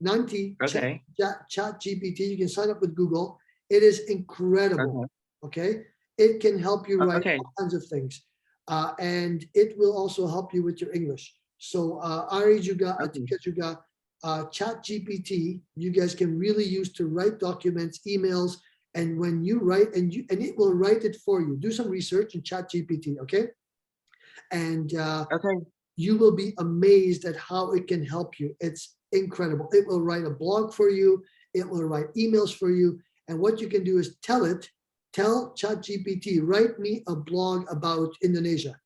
Nanti. Okay. ChatGPT. You can sign up with Google. It is incredible. Okay. It can help you write all kinds of things. And it will also help you with your English. So Ari juga, Atika juga, ChatGPT, you guys can really use to write documents, emails, and when you write, and it will write it for you. Do some research in ChatGPT, okay? And you will be amazed at how it can help you. It's incredible. It will write a blog for you. It will write emails for you. And what you can do is tell ChatGPT, write me a blog about Indonesia.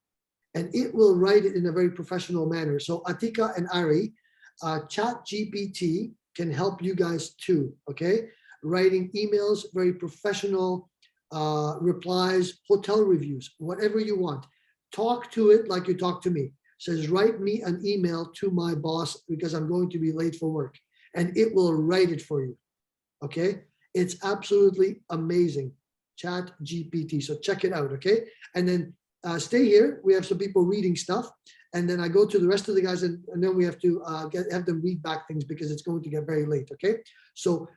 And it will write it in a very professional manner. So Atika and Ari, ChatGPT can help you guys too, okay? Writing emails, very professional replies, hotel reviews, whatever you want. Talk to it like you talk to me. Says, write me an email to my boss because I'm going to be late for work. And it will write it for you, okay? It's absolutely amazing. ChatGPT. So check it out, okay? And then stay here. We have some people reading stuff, and then I go to the rest of the guys, and then we have to have them read back things because it's going to get very late. Okay, so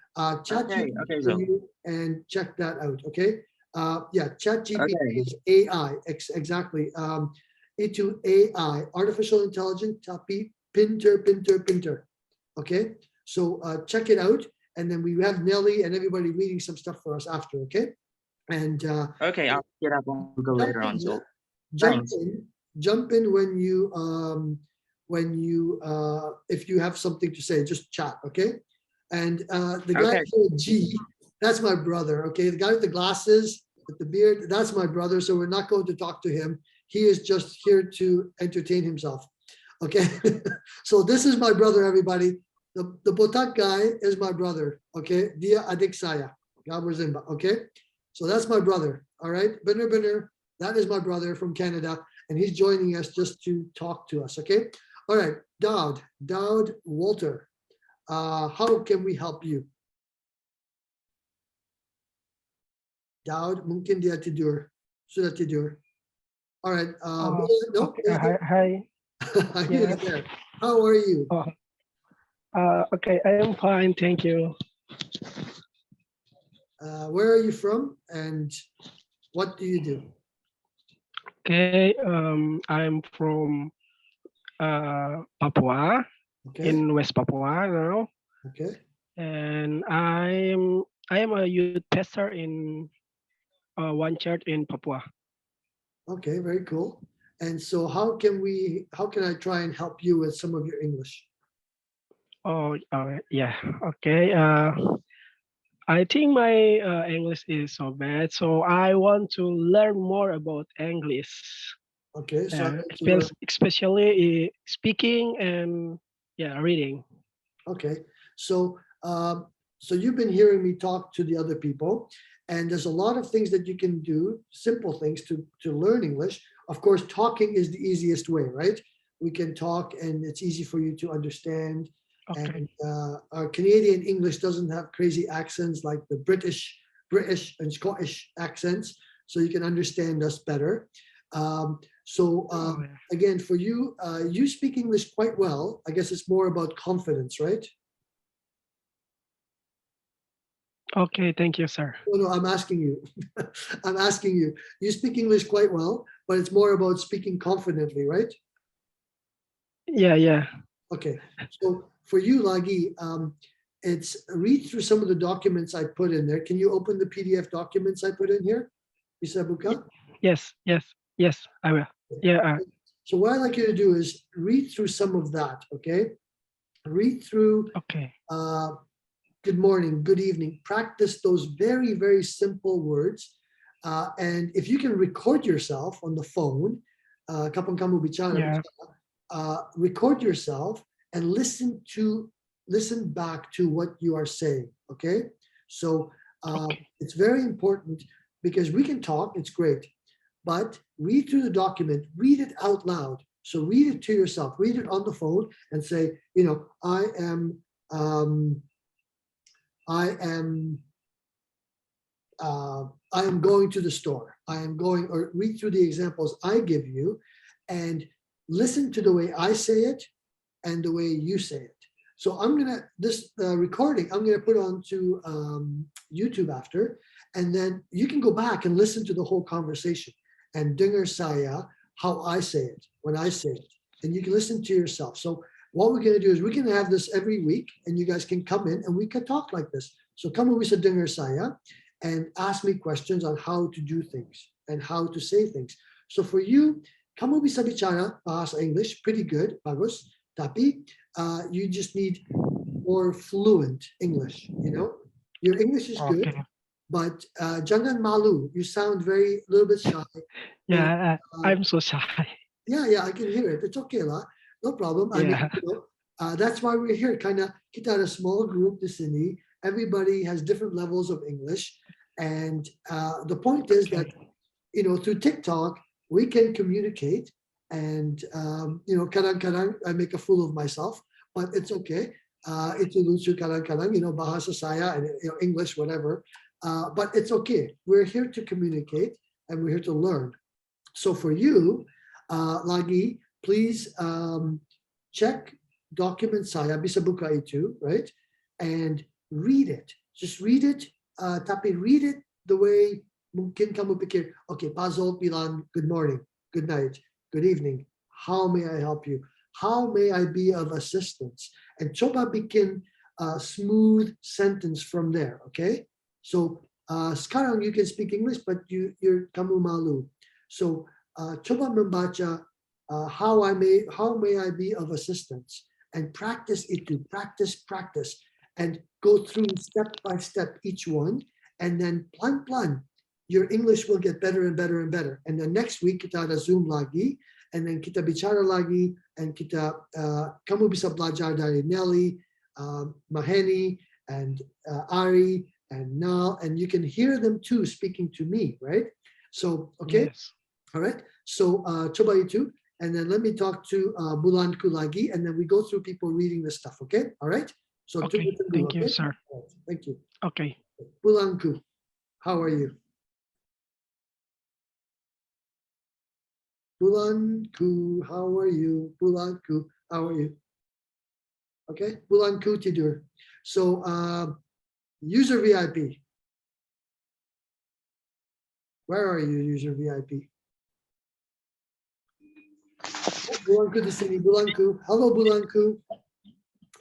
chat Okay, GPT so and check that out. Okay, yeah, chat GPT okay. is AI exactly. Itu AI, artificial intelligence, tapi pinter. Okay, so check it out, and then we have Nelly and everybody reading some stuff for us after. Okay, and Okay, I'll get up on Google later on. So jump thanks. jump in when you if you have something to say, just chat. Okay, and the guy Okay. here, G, that's my brother. Okay, the guy with the glasses, with the beard, that's my brother. So we're not going to talk to him. He is just here to entertain himself. Okay, so this is my brother, everybody. The botak guy is my brother. Okay, dia adik saya, Gabor Zimba. Okay, so that's my brother. All right, Binner, that is my brother from Canada, and he's joining us just to talk to us. Okay, all right, Dowd Walter, how can we help you? Dowd, mungkin dia tidur, sudah tidur. All right, no, Okay, hi. He's Yes. there. How are you? Okay, I am fine, thank you. Where are you from, and what do you do? Okay, I'm from Papua, Okay, in West Papua now, okay, and I am a youth pastor in one church in Papua. okay, very cool. And so how can I try and help you with some of your English? Oh, yeah, okay. I think my English is so bad, so I want to learn more about English, Okay, so I'd like to learn. especially speaking and reading. Okay, so so you've been hearing me talk to the other people, and there's a lot of things that you can do, simple things to learn English. Of course, talking is the easiest way, right? We can talk, and it's easy for you to understand. Okay. And our Canadian English doesn't have crazy accents like the British and Scottish accents, so you can understand us better. Again, for you, you speak English quite well. I guess it's more about confidence, right? Okay, thank you, sir. No, I'm asking you. I'm asking you. You speak English quite well, but it's more about speaking confidently, right? Yeah. Okay. So for you, Lagi, it's read through some of the documents I put in there. Can you open the PDF documents I put in here? Isabuka? Yes, I will. Yeah. So what I'd like you to do is read through some of that, okay? Read through Okay. Good morning, good evening. Practice those very, very simple words. And if you can record yourself on the phone, kapag kamu bicara, record yourself and listen back to what you are saying, okay? So it's very important because we can talk, it's great, but read through the document, read it out loud. So read it to yourself, read it on the phone and say, I am going to the store. Or read through the examples I give you and listen to the way I say it and the way you say it. So this recording, I'm gonna put onto YouTube after, and then you can go back and listen to the whole conversation and dengar saya, how I say it, when I say it, and you can listen to yourself. So what we're gonna do is we're gonna have this every week, and you guys can come in and we can talk like this. So come over to dengar saya and ask me questions on how to do things and how to say things. So for you, kamu bisa bicara bahasa English pretty good, bagus. Tapi you just need more fluent English. Your English is good, but jangan malu. You sound a little bit shy. Yeah, I'm so shy. Yeah, I can hear it. It's okay lah, no problem. Yeah. I mean, that's why we're here. Kita ada a small group di sini. Everybody has different levels of English, and the point is that through TikTok we can communicate. And kadang-kadang I make a fool of myself, but it's okay. Itu lucu kadang-kadang, bahasa saya and English, whatever. But it's okay. We're here to communicate and we're here to learn. So for you, lagi, please check document saya bisa buka itu, right? And read it. Just read it. Tapi read it the way mungkin kamu pikir, okay, Pazol bilang good morning, good night, good evening. How may I help you? How may I be of assistance? And coba bikin a smooth sentence from there, okay? So sekarang you can speak English, but you're kamu malu. So coba membaca how may I be of assistance, and practice itu, practice, and go through step by step each one, and then pelan-pelan your English will get better and better and better. And then next week kita ada Zoom lagi, and then kita bicara lagi, and kita kamu bisa belajar dari Nelly, Maheni, and Ari, and Nal, and you can hear them too speaking to me, right? So okay, Yes. all right. So coba itu, and then let me talk to Bulanku lagi, and then we go through people reading the stuff. Okay, all right. So Okay, tunggu, thank you, okay? sir. Thank you. Okay. Bulanku, how are you? Bulanku, how are you? Bulanku, how are you? Okay, Bulanku tidur. So user VIP. Where are you, user VIP? Bulanku di sini, Bulanku. Halo Bulanku.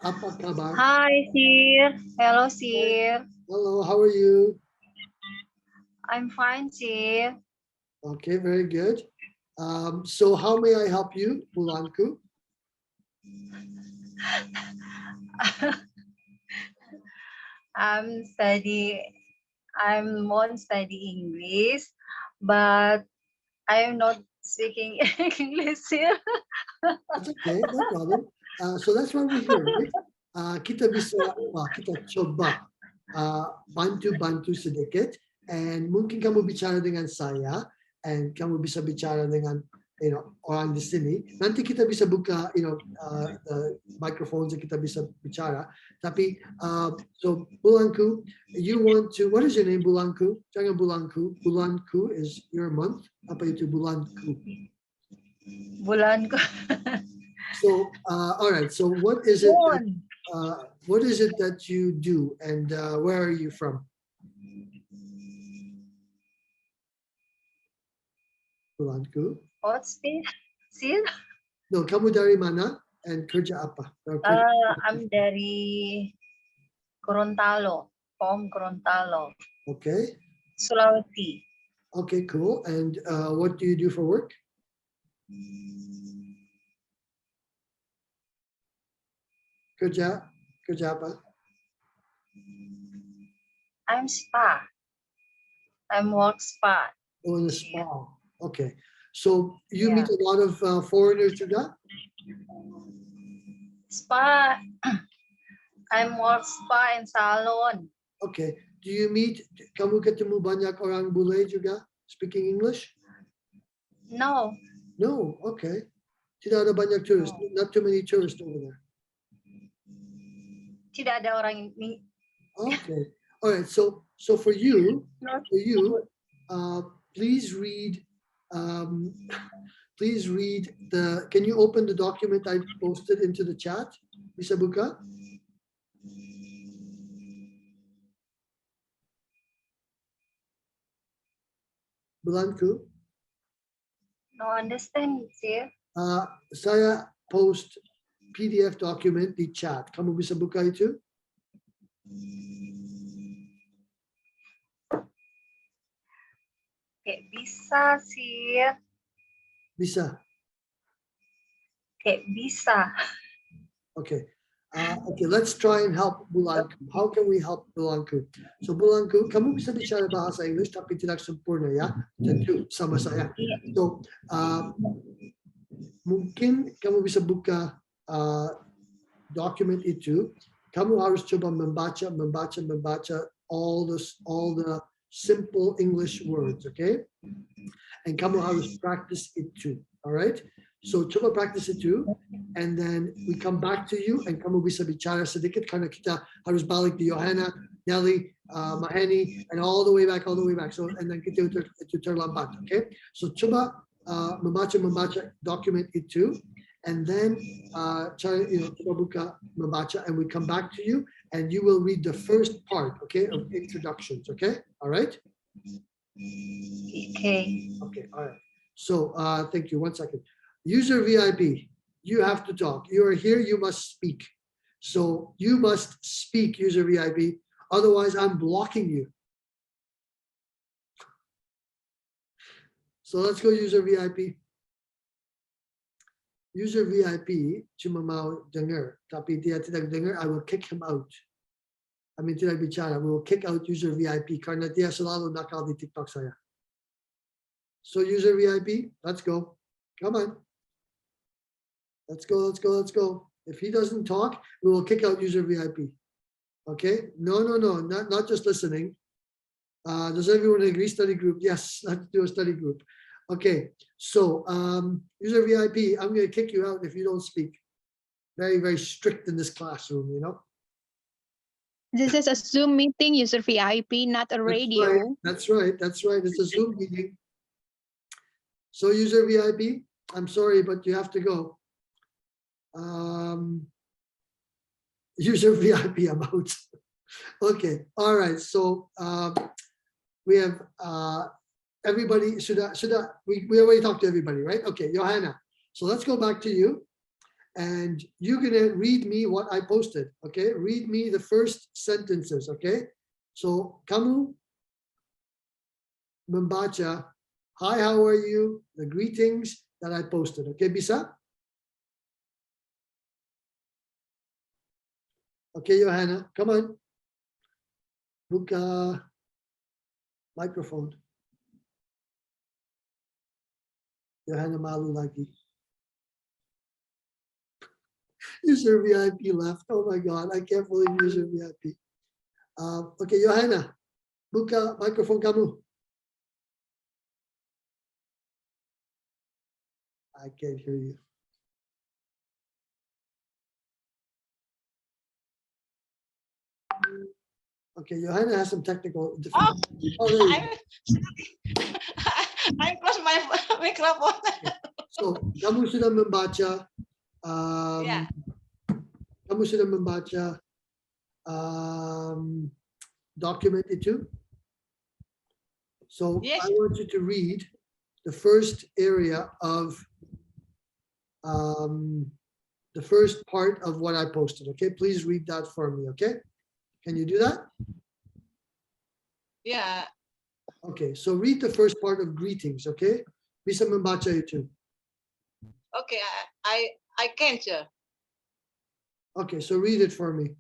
Apa kabar? Hi, Sir. Hello, Sir. Hello, how are you? I'm fine, Sir. Okay, very good. So how may I help you, Bulanku? I'm want study English, but I'm not speaking English, Sir. That's okay, no problem. So that's why we're here, right? Kita bisa kita coba bantu sedikit, and mungkin kamu bicara dengan saya, and kamu bisa bicara dengan orang di sini. Nanti kita bisa buka the microphones and kita bisa bicara. Tapi so Bulanku, you want to, what is your name, Bulanku? Jangan Bulanku. Bulanku is your month. Apa itu Bulanku? Bulanku. So all right. So what is it? What is it that you do, and where are you from? Bulanku. What's this, Sir? No, kamu dari mana and kerja apa? I'm dari Gorontalo, from Gorontalo, Okay. Sulawesi. Okay, cool. And what do you do for work? Kerja apa? I'm spa. I'm work spa. Oh, in a spa. Okay. So you meet a lot of foreigners juga? Spa. I'm work spa and salon. Okay. Do you meet, kamu ketemu banyak orang bule juga speaking English? No. No, okay. Tidak ada banyak tourists, not too many tourists over there. Tidak ada orang ini. Okay. All right. So for you, please read the, can you open the document I posted into the chat? Bisa buka? Bulanku? No understand, Sir. Saya post PDF document di chat. Kamu bisa buka itu? Kayak bisa, Sir. Bisa. Kayak bisa. Okay. Okay, let's try and help Bulanku. How can we help Bulanku? So Bulanku, kamu bisa bicara bahasa Inggris tapi tidak sempurna ya. Tentu sama saya. So mungkin kamu bisa buka document itu. Kamu harus coba membaca all the simple English words, okay? And kamu harus practice it too, all right? So coba practice it too, and then we come back to you, and kamu bisa bicara sedikit karena kita harus balik di Johanna, Nelly, Maheni, and all the way back. So and then kita itu terlambat, okay? So coba membaca, document itu, and then coba buka membaca, and we come back to you, and you will read the first part, okay, of introductions, okay? All right? Okay. Okay, all right. So thank you. 1 second. User VIP, you have to talk. You are here, you must speak. So you must speak, user VIP. Otherwise, I'm blocking you. So let's go, user VIP. User VIP cuma mau dengar, tapi dia tidak dengar, I will kick him out. I mean, tidak bicara, we will kick out user VIP karena dia selalu nakal di TikTok saya. So user VIP, let's go. Come on. Let's go, let's go, let's go. If he doesn't talk, we will kick out user VIP. Okay? No, not just listening. Does everyone agree? Study group? Yes, let's do a study group. Okay, so user VIP, I'm going to kick you out if you don't speak. Very, very strict in this classroom, you know? This is a Zoom meeting, user VIP, not a radio. That's right. It's a Zoom meeting. So user VIP, I'm sorry, but you have to go. User VIP, I'm out. Okay, all right, so we have everybody, we already talked to everybody, right? Okay, Johanna, so let's go back to you, and you're gonna read me what I posted, okay? Read me the first sentences, okay? So, kamu membaca, hi, how are you? The greetings that I posted, okay, bisa? Okay, Johanna, come on. Buka microphone. Johanna malu lagi. User VIP left. Oh my God, I can't believe user VIP. Okay, Johanna, buka microphone kamu. I can't hear you. Okay, Johanna has some technical difficulties. Oh, there you go. I close my microphone. So, kamu sudah membaca, Yeah. kamu sudah membaca document itu? So, Yes. I want you to read the first area of the first part of what I posted, okay? Please read that for me, okay? Can you do that? Yeah. Okay, so read the first part of greetings, okay? Bisa membaca itu. Okay, I can, sir. Okay, so read it for me.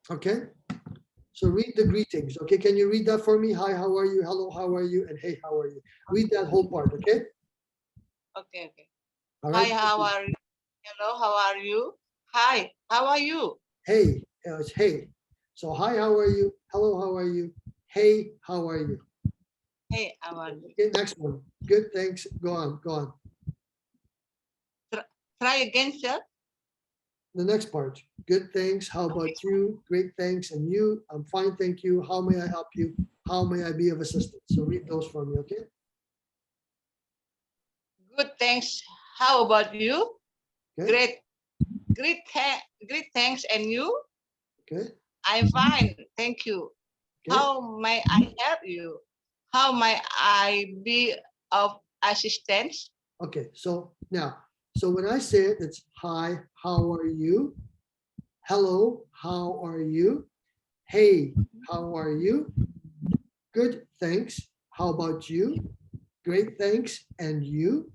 Okay? So read the greetings, okay? Can you read that for me? Hi, how are you? Hello, how are you? And hey, how are you? Read that whole part, okay? Okay. All Hi, right? how are you? Hello, how are you? Hi, how are you? Hey, it's hey. So hi, how are you? Hello, how are you? Hey, how are you? Hey, how are you? Okay, next one. Good, thanks. Go on. Try again, sir. The next part. Good, thanks. How about you? Great, thanks. And you? I'm fine, thank you. How may I help you? How may I be of assistance? So read those for me, okay? Good, thanks. How about you? Okay. Great, thanks. And you? Okay. I'm fine, thank you. Okay. How may I help you? How may I be of assistance? Okay, so now, so when I say it, it's hi, how are you? Hello, how are you? Hey, how are you? Good, thanks. How about you? Great, thanks. And you?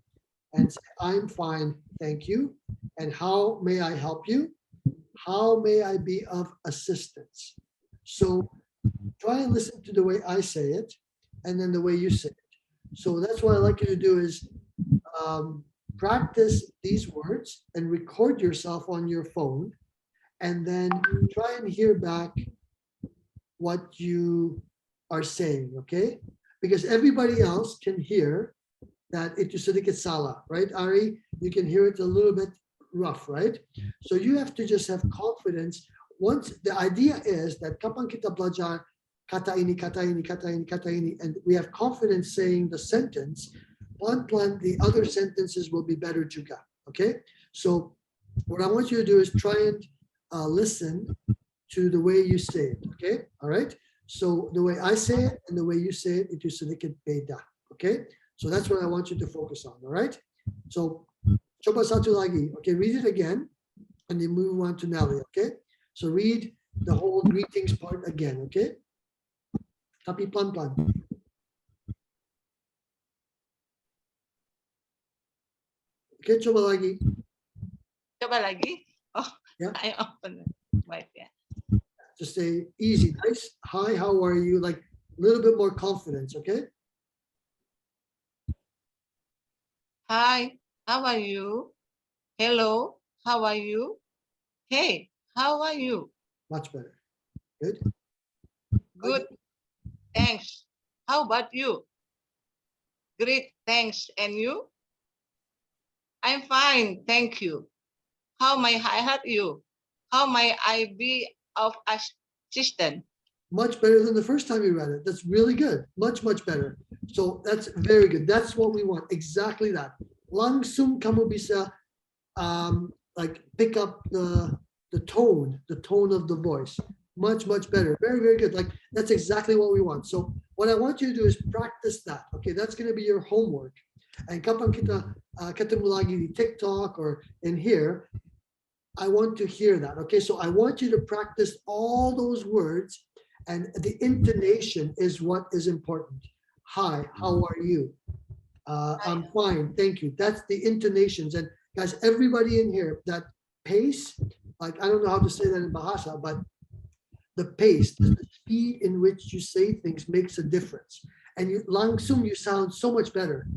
And say, I'm fine, thank you. And how may I help you? How may I be of assistance? So try and listen to the way I say it and then the way you say it. So that's what I like you to do is practice these words and record yourself on your phone and then try and hear back what you are saying, okay? Because everybody else can hear that itu sedikit salah, right, Ari? You can hear it a little bit rough, right? So you have to just have confidence. Once the idea is that kapan kita belajar kata ini, kata ini, kata ini, kata ini, and we have confidence saying the sentence, pelan-pelan, the other sentences will be better juga. Okay, so what I want you to do is try and listen to the way you say it. Okay, all right. So the way I say it and the way you say it, itu sedikit beda. Okay, so that's what I want you to focus on. All right. So coba satu lagi. Okay, read it again, and then move on to Nelly. Okay, so read the whole greetings part again. Okay, tapi pelan-pelan. Okay, coba lagi. Coba lagi. Oh, Yeah. I open it. Wait, yeah. Just say easy, nice. Hi, how are you? Like a little bit more confidence, okay? Hi, how are you? Hello, how are you? Hey, how are you? Much better. Good. Good. Thanks. How about you? Great, thanks. And you? I'm fine, thank you. How may I help you? How may I be of assistance? Much better than the first time you read it. That's really good. Much, much better. So that's very good. That's what we want. Exactly that. Langsung kamu bisa like pick up the tone of the voice. Much, much better. Very, very good. Like that's exactly what we want. So what I want you to do is practice that. Okay, that's going to be your homework. And kapan kita ketemu lagi di TikTok or in here, I want to hear that. Okay, so I want you to practice all those words, and the intonation is what is important. Hi, how are you? I'm fine, thank you. That's the intonations. And guys, everybody in here, that pace, like I don't know how to say that in Bahasa, but the pace, the speed in which you say things makes a difference. And you langsung, you sound so much better.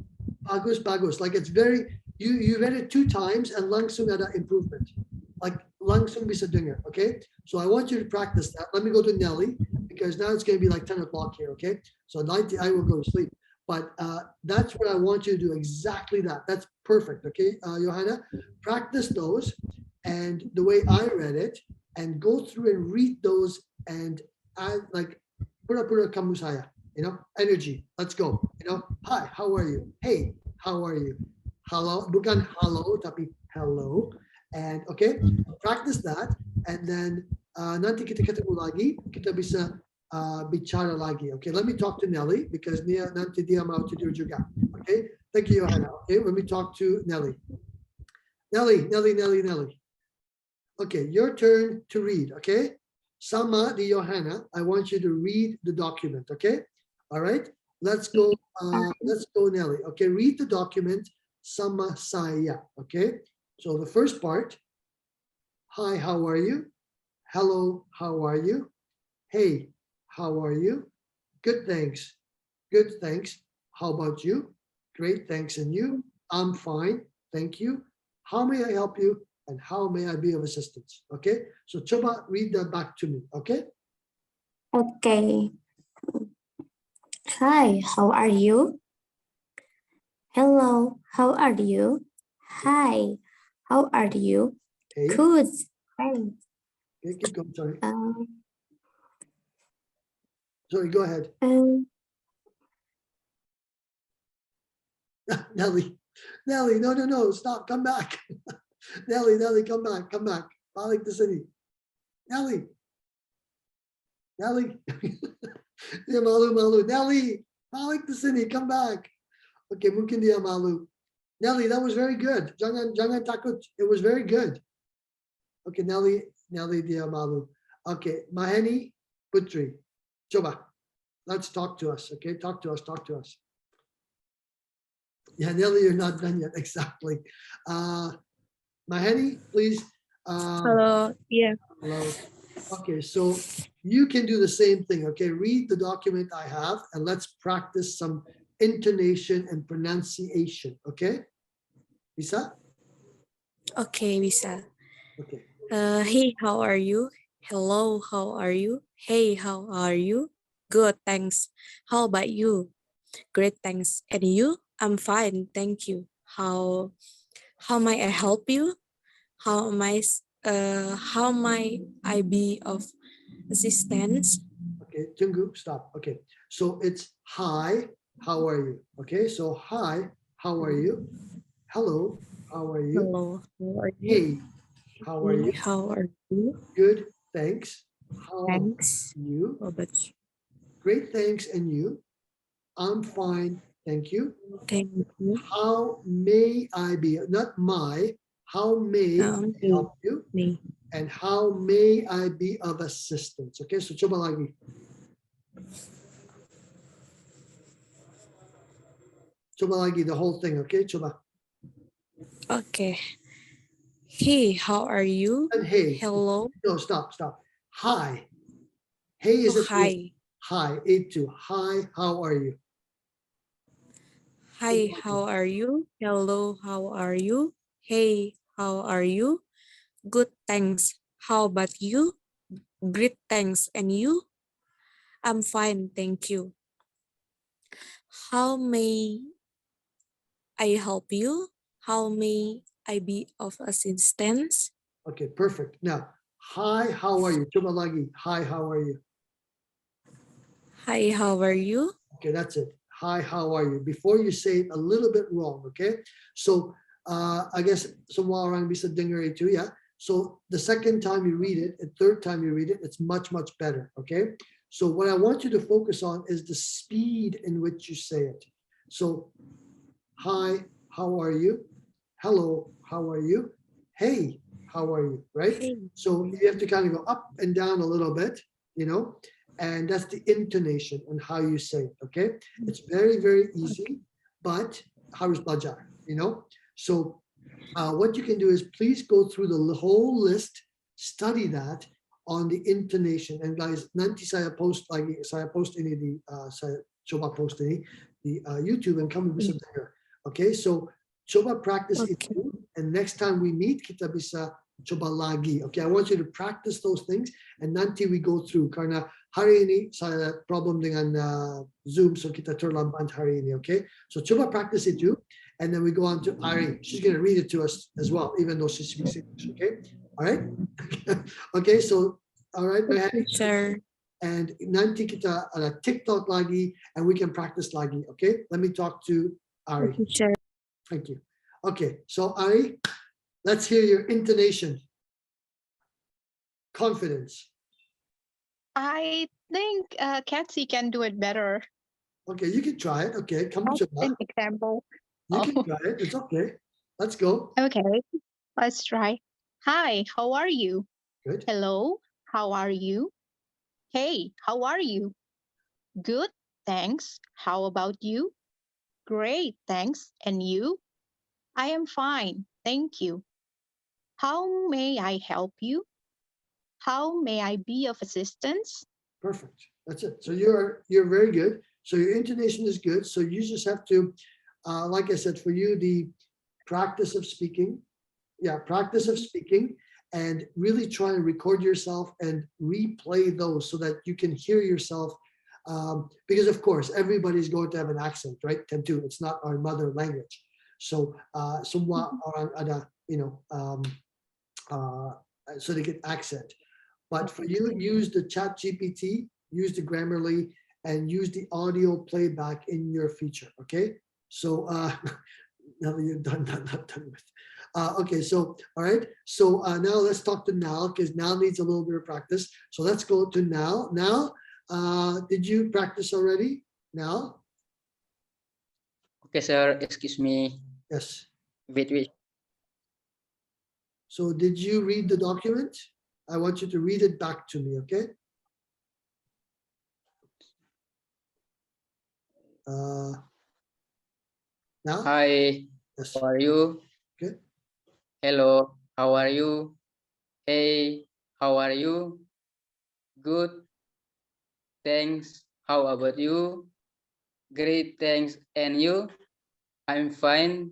Bagus, bagus. Like it's very, you read it 2 times and langsung ada improvement. Like langsung bisa dengar, okay? So I want you to practice that. Let me go to Nelly, because now it's going to be like 10 o'clock here, okay? So I will go to sleep. But that's what I want you to do, exactly that. That's perfect, okay, Johanna? Practice those and the way I read it, and go through and read those and add like pura-pura kamu saya, you know, energy. Let's go, you know. Hi, how are you? Hey, how are you? Hello, bukan hello, tapi hello. And okay, practice that, and then nanti kita ketemu lagi, kita bisa bicara lagi. Okay, let me talk to Nelly because nanti dia mau tidur juga. Okay, thank you, Johanna. Okay, let me talk to Nelly. Nelly. Okay, your turn to read. Okay, sama di Johanna, I want you to read the document. Okay, all right. Let's go. Let's go, Nelly. Okay, read the document sama saya. Okay. So the first part, hi, how are you? Hello, how are you? Hey, how are you? Good, thanks. Good, thanks. How about you? Great, thanks. And you? I'm fine, thank you. How may I help you? And how may I be of assistance? Okay, so coba read that back to me, okay? Okay. Hi, how are you? Hello, how are you? Hi. How are you? Hey. Good. Thanks. Okay, keep going, sorry. Sorry, go ahead. Nelly, no, stop, come back. Nelly, come back. Balik the city. Nelly. Dia malu. Nelly, balik the city, come back. Okay, mungkin dia malu. Nelly, that was very good. Jangan takut. It was very good. Okay, Nelly dia malu. Okay, Maheni Putri, coba. Let's talk to us. Okay, talk to us. Yeah, Nelly, you're not done yet. Exactly. Maheni, please. Hello. Yeah. Hello. Okay, so you can do the same thing. Okay, read the document I have, and let's practice some intonation and pronunciation. Okay, bisa? Okay, bisa. Okay. Hey, how are you? Hello, how are you? Hey, how are you? Good, thanks. How about you? Great, thanks. And you? I'm fine, thank you. How may I help you? How may I be of assistance? Okay, tunggu, stop. Okay, so it's hi, how are you? Okay, so hi, how are you? Hello, how are you? Hello, how are you? Hey, how are you? How are you? Good, thanks. How about Thanks. you? How about you? Great, thanks. And you? I'm fine, thank you. Thank you. How may I be? Not my. How may I help you? Me. And how may I be of assistance? Okay, so coba lagi. Coba lagi the whole thing, okay? Coba. Okay. Hey, how are you? And hey. Hello. No, stop. Hi. Hey is Oh, a hi. Hi, A2. Hi, how are you? Hi, how are you? Hello, how are you? Hey, how are you? Good, thanks. How about you? Great, thanks. And you? I'm fine, thank you. How may I help you? How may I be of assistance? Okay, perfect. Now, hi, how are you? Coba lagi. Hi, how are you? Hi, how are you? Okay, that's it. Hi, how are you? Before you say it a little bit wrong, okay? So I guess semua orang bisa dengar itu, yeah? So the second time you read it, the third time you read it, it's much, much better, okay? So what I want you to focus on is the speed in which you say it. So, hi, how are you? Hello, how are you? Hey, how are you, right? Hey. So you have to kind of go up and down a little bit, you know, and that's the intonation and how you say it, okay? It's very, very easy, but harus belajar, you know? So what you can do is please go through the whole list, study that on the intonation. And guys, nanti saya post ini di, saya coba post ini di YouTube and kamu bisa dengar. Okay, so coba practice itu, and next time we meet, kita bisa coba lagi. Okay, I want you to practice those things, and nanti we go through. Karena hari ini saya problem dengan Zoom, so kita terlambat hari ini. Okay, so coba practice itu, and then we go on to Ari. She's going to read it to us as well, even though she speaks English. Okay, all right. Okay, so all right, Sure. and nanti kita ada TikTok lagi, and we can practice lagi. Okay, let me talk to Ari. Sure. Thank you. Okay, so Ari, let's hear your intonation. Confidence. I think Kathy can do it better. Okay, you can try it. Okay, come on. An example. You can try it. It's okay. Let's go. Okay, let's try. Hi, how are you? Good. Hello, how are you? Hey, how are you? Good, thanks. How about you? Great, thanks. And you? I am fine, thank you. How may I help you? How may I be of assistance? Perfect. That's it. So you're very good. So your intonation is good. So you just have to, like I said, for you, the practice of speaking. Yeah, practice of speaking, and really try and record yourself and replay those so that you can hear yourself. Because of course, everybody's going to have an accent, right? Tentu, it's not our mother language. So semua orang ada, you know, so they get accent. But for you, use the Chat GPT, use the Grammarly, and use the audio playback in your feature. Okay, so now that you're done, not done with. Okay, so all right. So now let's talk to Nal, because Nal needs a little bit of practice. So let's go to Nal. Nal, did you practice already? Nal? Okay, sir. Excuse me. Yes. Wait. So did you read the document? I want you to read it back to me, okay? Now? Hi. Yes. How are you? Good. Hello. How are you? Hey. How are you? Good. Thanks. How about you? Great. Thanks. And you? I'm fine.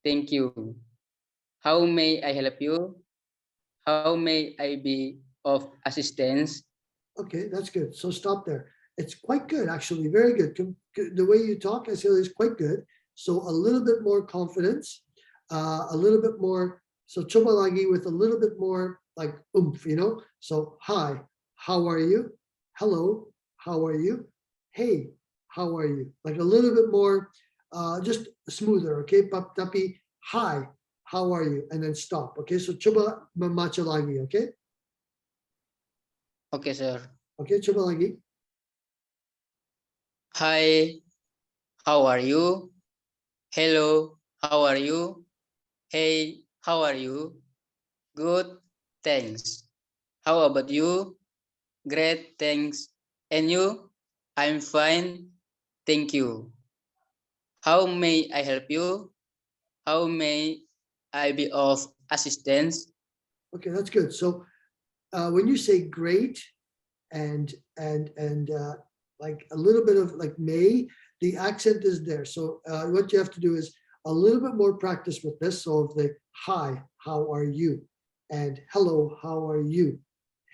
Thank you. How may I help you? How may I be of assistance? Okay, that's good. So stop there. It's quite good, actually. Very good. The way you talk, I feel is quite good. So a little bit more confidence, a little bit more. So coba lagi with a little bit more like oomph, you know? So hi, how are you? Hello, how are you? Hey, how are you? Like a little bit more just smoother, okay? Tapi hi, how are you? And then stop, okay? So coba membaca lagi, okay? Okay, sir. Okay, coba lagi. Hi, how are you? Hello, how are you? Hey, how are you? Good, thanks. How about you? Great, thanks. And you? I'm fine, thank you. How may I help you? How may I be of assistance? Okay, that's good. So when you say great and like a little bit of like may, the accent is there. So what you have to do is a little bit more practice with this. So the hi, how are you? And hello, how are you?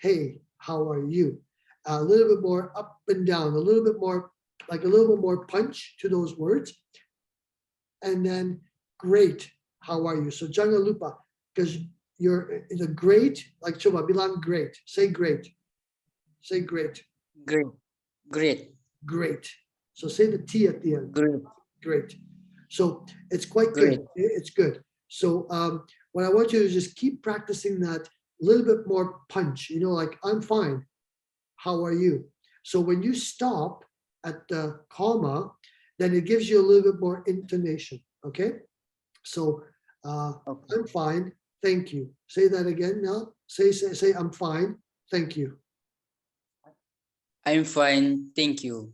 Hey, how are you? A little bit more up and down, a little bit more like a little bit more punch to those words. And then great, how are you? So jangan lupa, because you're the great, like coba bilang great. Say great. Say great. Great, great, Great. So say the T at the end. great, Great. So it's quite great. good. It's good. So what I want you to just keep practicing that little bit more punch, you know, like I'm fine. How are you? So when you stop at the comma, then it gives you a little bit more intonation. Okay. So Okay. I'm fine. Thank you. Say that again now. Say, I'm fine. Thank you. I'm fine, thank you.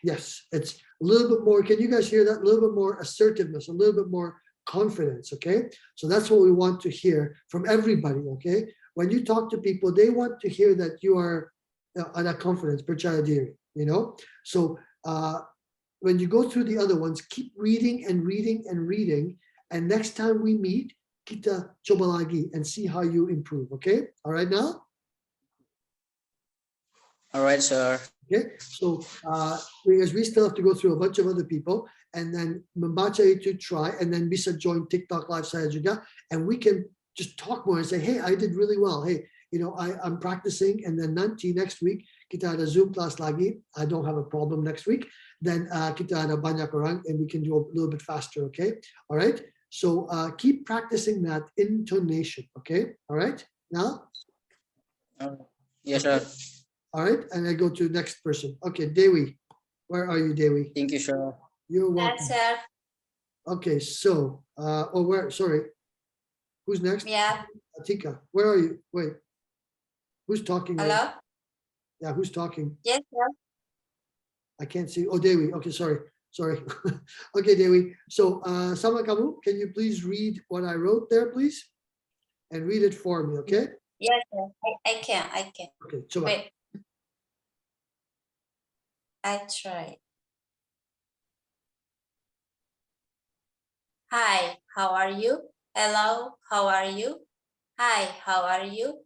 Yes, it's a little bit more. Can you guys hear that? A little bit more assertiveness, a little bit more confidence. Okay. So that's what we want to hear from everybody. Okay. When you talk to people, they want to hear that you are that confidence, percaya diri, you know? So when you go through the other ones, keep reading and reading and reading. And next time we meet, kita coba lagi and see how you improve. Okay. All right now? All right, sir. Okay, so because we still have to go through a bunch of other people and then membaca itu try and then bisa join TikTok live saya juga and we can just talk more and say, hey, I did really well. Hey, you know, I'm practicing and then nanti next week kita ada Zoom class lagi. I don't have a problem next week. Then kita ada banyak orang and we can do a little bit faster. Okay, all right. So keep practicing that intonation. Okay, all right. Now. Yes, sir. All right, and I go to the next person. Okay, Dewi, where are you, Dewi? Thank you, sir. You're welcome. Yes, sir. Okay, so, sorry, who's next? Yeah. Atika, where are you? Wait, who's talking? Hello? Yeah, who's talking? Yes, sir. I can't see. Oh, Dewi. Okay, sorry. Okay, Dewi. So, sama kamu, can you please read what I wrote there, please? And read it for me, okay? Yes, sir. I can. Okay, coba. Wait. I try. Hi, how are you? Hello, how are you? Hi, how are you?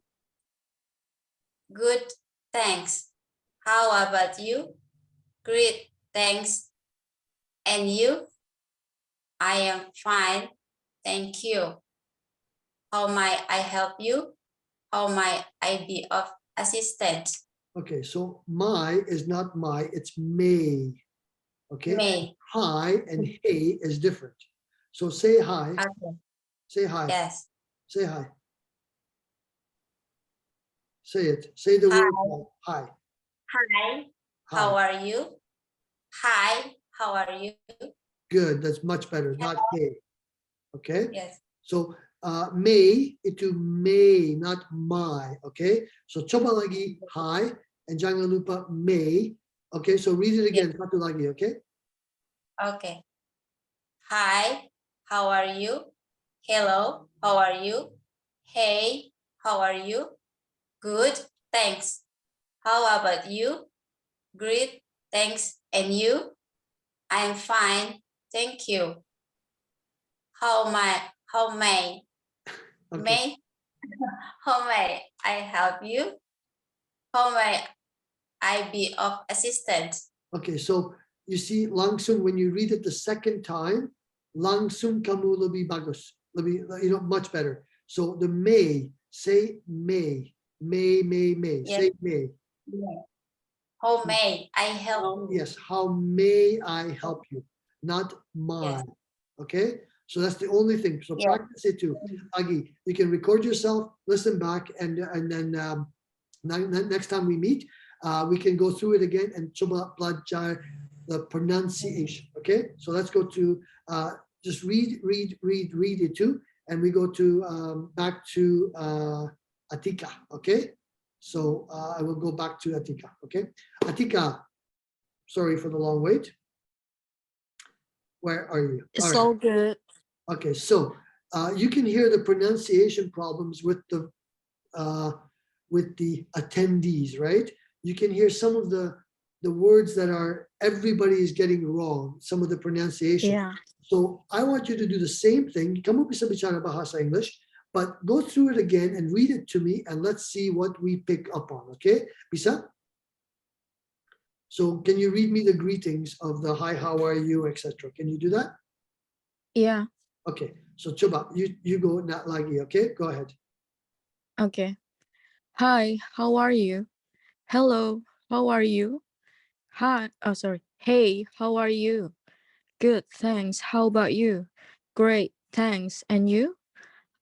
Good, thanks. How about you? Great, thanks. And you? I am fine, thank you. How may I help you? How may I be of assistance? Okay, so my is not my, it's may. Okay, May. hi and hey is different. So say hi. Okay. Say hi. Yes. Say hi. Say it. Say the word hi. Hi, how are you? Hi, how are you? Good. That's much better. Not hey. Okay. Yes. So may itu may, not my. Okay. So coba lagi hi and jangan lupa may. Okay. So read it again. Satu lagi. Okay. Okay. Hi, how are you? Hello, how are you? Hey, how are you? Good, thanks. How about you? Great, thanks. And you? I'm fine, thank you. How may I help you? How may I be of assistance? Okay. So you see, langsung when you read it the second time, langsung kamu lebih bagus, lebih, you know, much better. So the may, say may. Yes. Say may. How may I help you? Yes, how may I help you? not my. Yes. Okay, so that's the only thing. So Yeah. practice it too. Agi, you can record yourself, listen back, and then next time we meet, we can go through it again and coba belajar the pronunciation. Okay, so let's go to just read it too, and we go to back to Atika. Okay, so I will go back to Atika. Okay, Atika, sorry for the long wait. Where are you? It's All right. all good. Okay, so you can hear the pronunciation problems with the attendees, right? You can hear some of the words that are everybody is getting wrong, some of the pronunciation. Yeah. So I want you to do the same thing. Kamu bisa bicara bahasa English, but go through it again and read it to me, and let's see what we pick up on. Okay, bisa? So can you read me the greetings of the hi, how are you, etc. Can you do that? Yeah. Okay, so coba you go not lagi. Okay, go ahead. Okay. Hi, how are you? Hello, how are you? Hi. Oh, sorry. Hey, how are you? Good, thanks. How about you? Great, thanks. And you?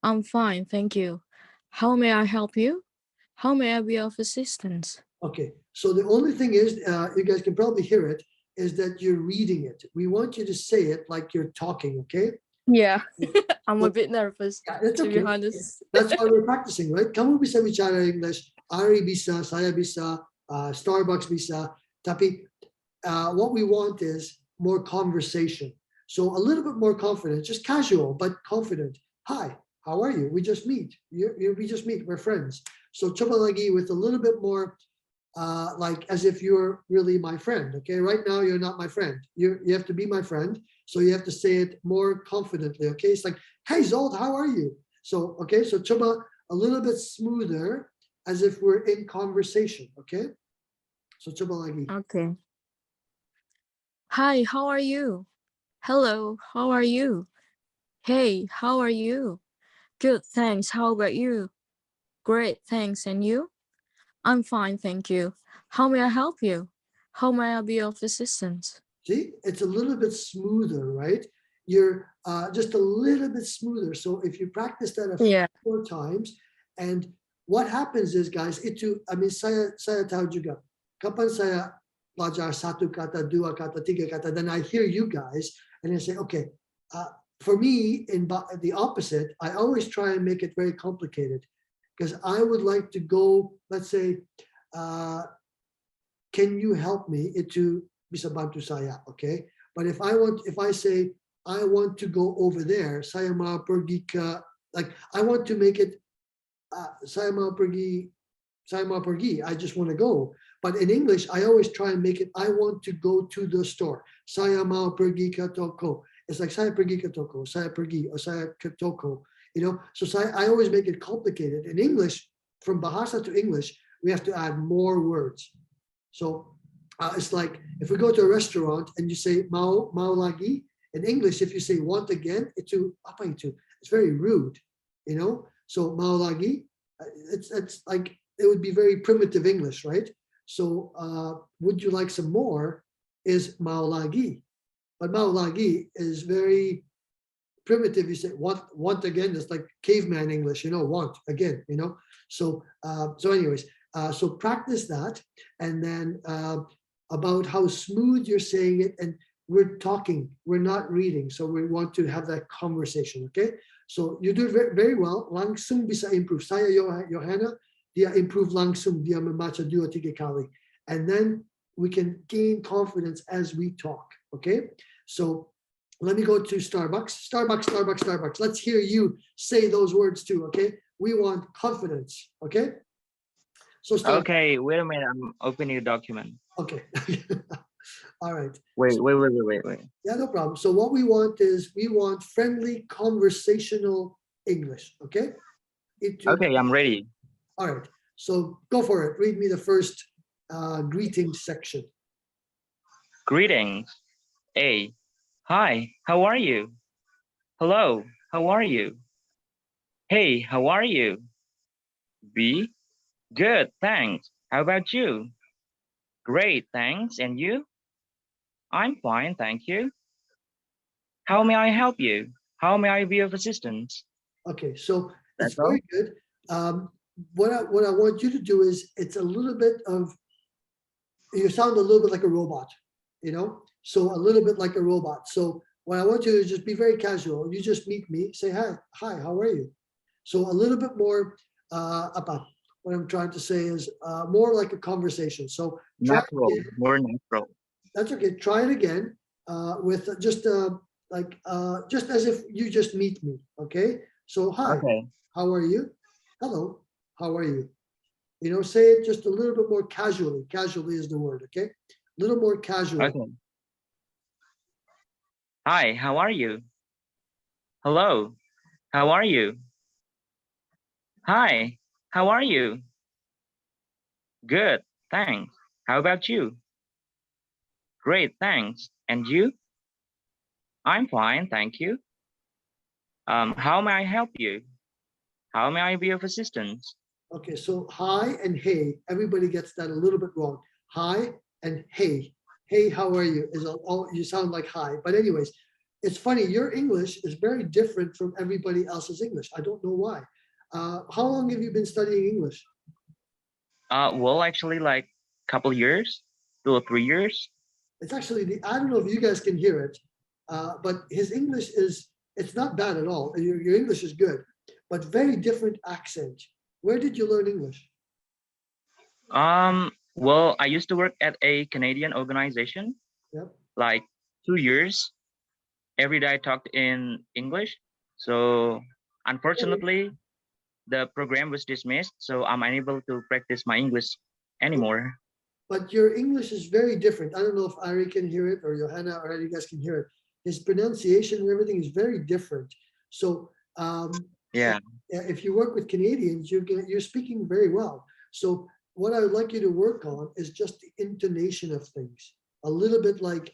I'm fine, thank you. How may I help you? How may I be of assistance? Okay, so the only thing is, you guys can probably hear it, is that you're reading it. We want you to say it like you're talking, okay? Yeah, I'm So- a bit nervous, Yeah, that's to be okay. honest. That's why we're practicing, right? Kamu bisa bicara English, Ari bisa, saya bisa, Starbucks bisa. Tapi what we want is more conversation. So a little bit more confident, just casual, but confident. Hi, how are you? We just meet. We just meet. We're friends. So coba lagi with a little bit more, like as if you're really my friend. Okay, right now you're not my friend. You have to be my friend. So you have to say it more confidently. Okay, it's like, hey Zold, how are you? So okay, so coba a little bit smoother, as if we're in conversation. Okay, so coba lagi. Okay. Hi, how are you? Hello, how are you? Hey, how are you? Good, thanks. How about you? Great, thanks. And you? I'm fine, thank you. How may I help you? How may I be of assistance? See, it's a little bit smoother, right? You're just a little bit smoother. So if you practice that a few more times, and what happens is, guys, saya tahu juga. Kapan saya belajar satu kata, dua kata, tiga kata, then I hear you guys, and I say, okay, for me, in the opposite, I always try and make it very complicated, because I would like to go, let's say, can you help me? Itu bisa bantu saya, okay? But if I say I want to go over there, saya mau pergi ke, like I want to make it, saya mau pergi, I just want to go. But in English, I always try and make it, I want to go to the store. Saya mau pergi ke toko. It's like saya pergi ke toko, saya pergi, or saya ke toko. You know, so I always make it complicated. In English, from Bahasa to English, we have to add more words. So it's like if we go to a restaurant and you say mau lagi, in English, if you say want again, it's very rude, you know. So mau lagi, it's like it would be very primitive English, right? So would you like some more is mau lagi, but mau lagi is very primitive. You say want again, it's like caveman English, you know, want again, you know. So anyways, so practice that, and then about how smooth you're saying it, and we're talking, we're not reading, so we want to have that conversation. Okay, so you do very, very well. Langsung bisa improve. Saya Johanna, dia improve langsung, dia membaca 2-3 kali, and then we can gain confidence as we talk. Okay, so let me go to Starbucks. Let's hear you say those words too. Okay, we want confidence. Okay, so Starbucks. Okay, wait a minute. I'm opening the document. Okay. All right. Wait. Yeah, no problem. So what we want is, we want friendly conversational English. Okay. Okay, I'm ready. All right. So go for it. Read me the first greetings section. Greetings. A. Hi, how are you? Hello, how are you? Hey, how are you? B. Good, thanks. How about you? Great, thanks. And you? I'm fine, thank you. How may I help you? How may I be of assistance? Okay, so it's That's all. very good. What I want you to do is it's a little bit of, you sound a little bit like a robot, you know? So a little bit like a robot. So what I want you to do is just be very casual. You just meet me, say hi, how are you? So a little bit more about what I'm trying to say is more like a conversation. So try it Natural, again. more natural. That's okay. Try it again with just just as if you just meet me. Okay. So hi, Okay. how are you? Hello, how are you? You know, say it just a little bit more casually. Casually is the word. Okay. A little more casually. Okay. Hi, how are you? Hello, how are you? Hi, how are you? Good, thanks. How about you? Great, thanks. And you? I'm fine, thank you. How may I help you? How may I be of assistance? Okay. So hi and hey. Everybody gets that a little bit wrong. Hi and hey. Hey, how are you? Is all you sound like hi. But anyways, it's funny. Your English is very different from everybody else's English. I don't know why. How long have you been studying English? Well, actually, like couple years, 2 or 3 years. It's actually I don't know if you guys can hear it, but his English it's not bad at all. Your English is good, but very different accent. Where did you learn English? Well, I used to work at a Canadian organization, Yep. like 2 years. Every day I talked in English. So unfortunately, the program was dismissed, so I'm unable to practice my English anymore. But your English is very different. I don't know if Ari can hear it or Johanna or you guys can hear it. His pronunciation and everything is very different. So Yeah. if you work with Canadians, you're speaking very well. So what I would like you to work on is just the intonation of things. A little bit like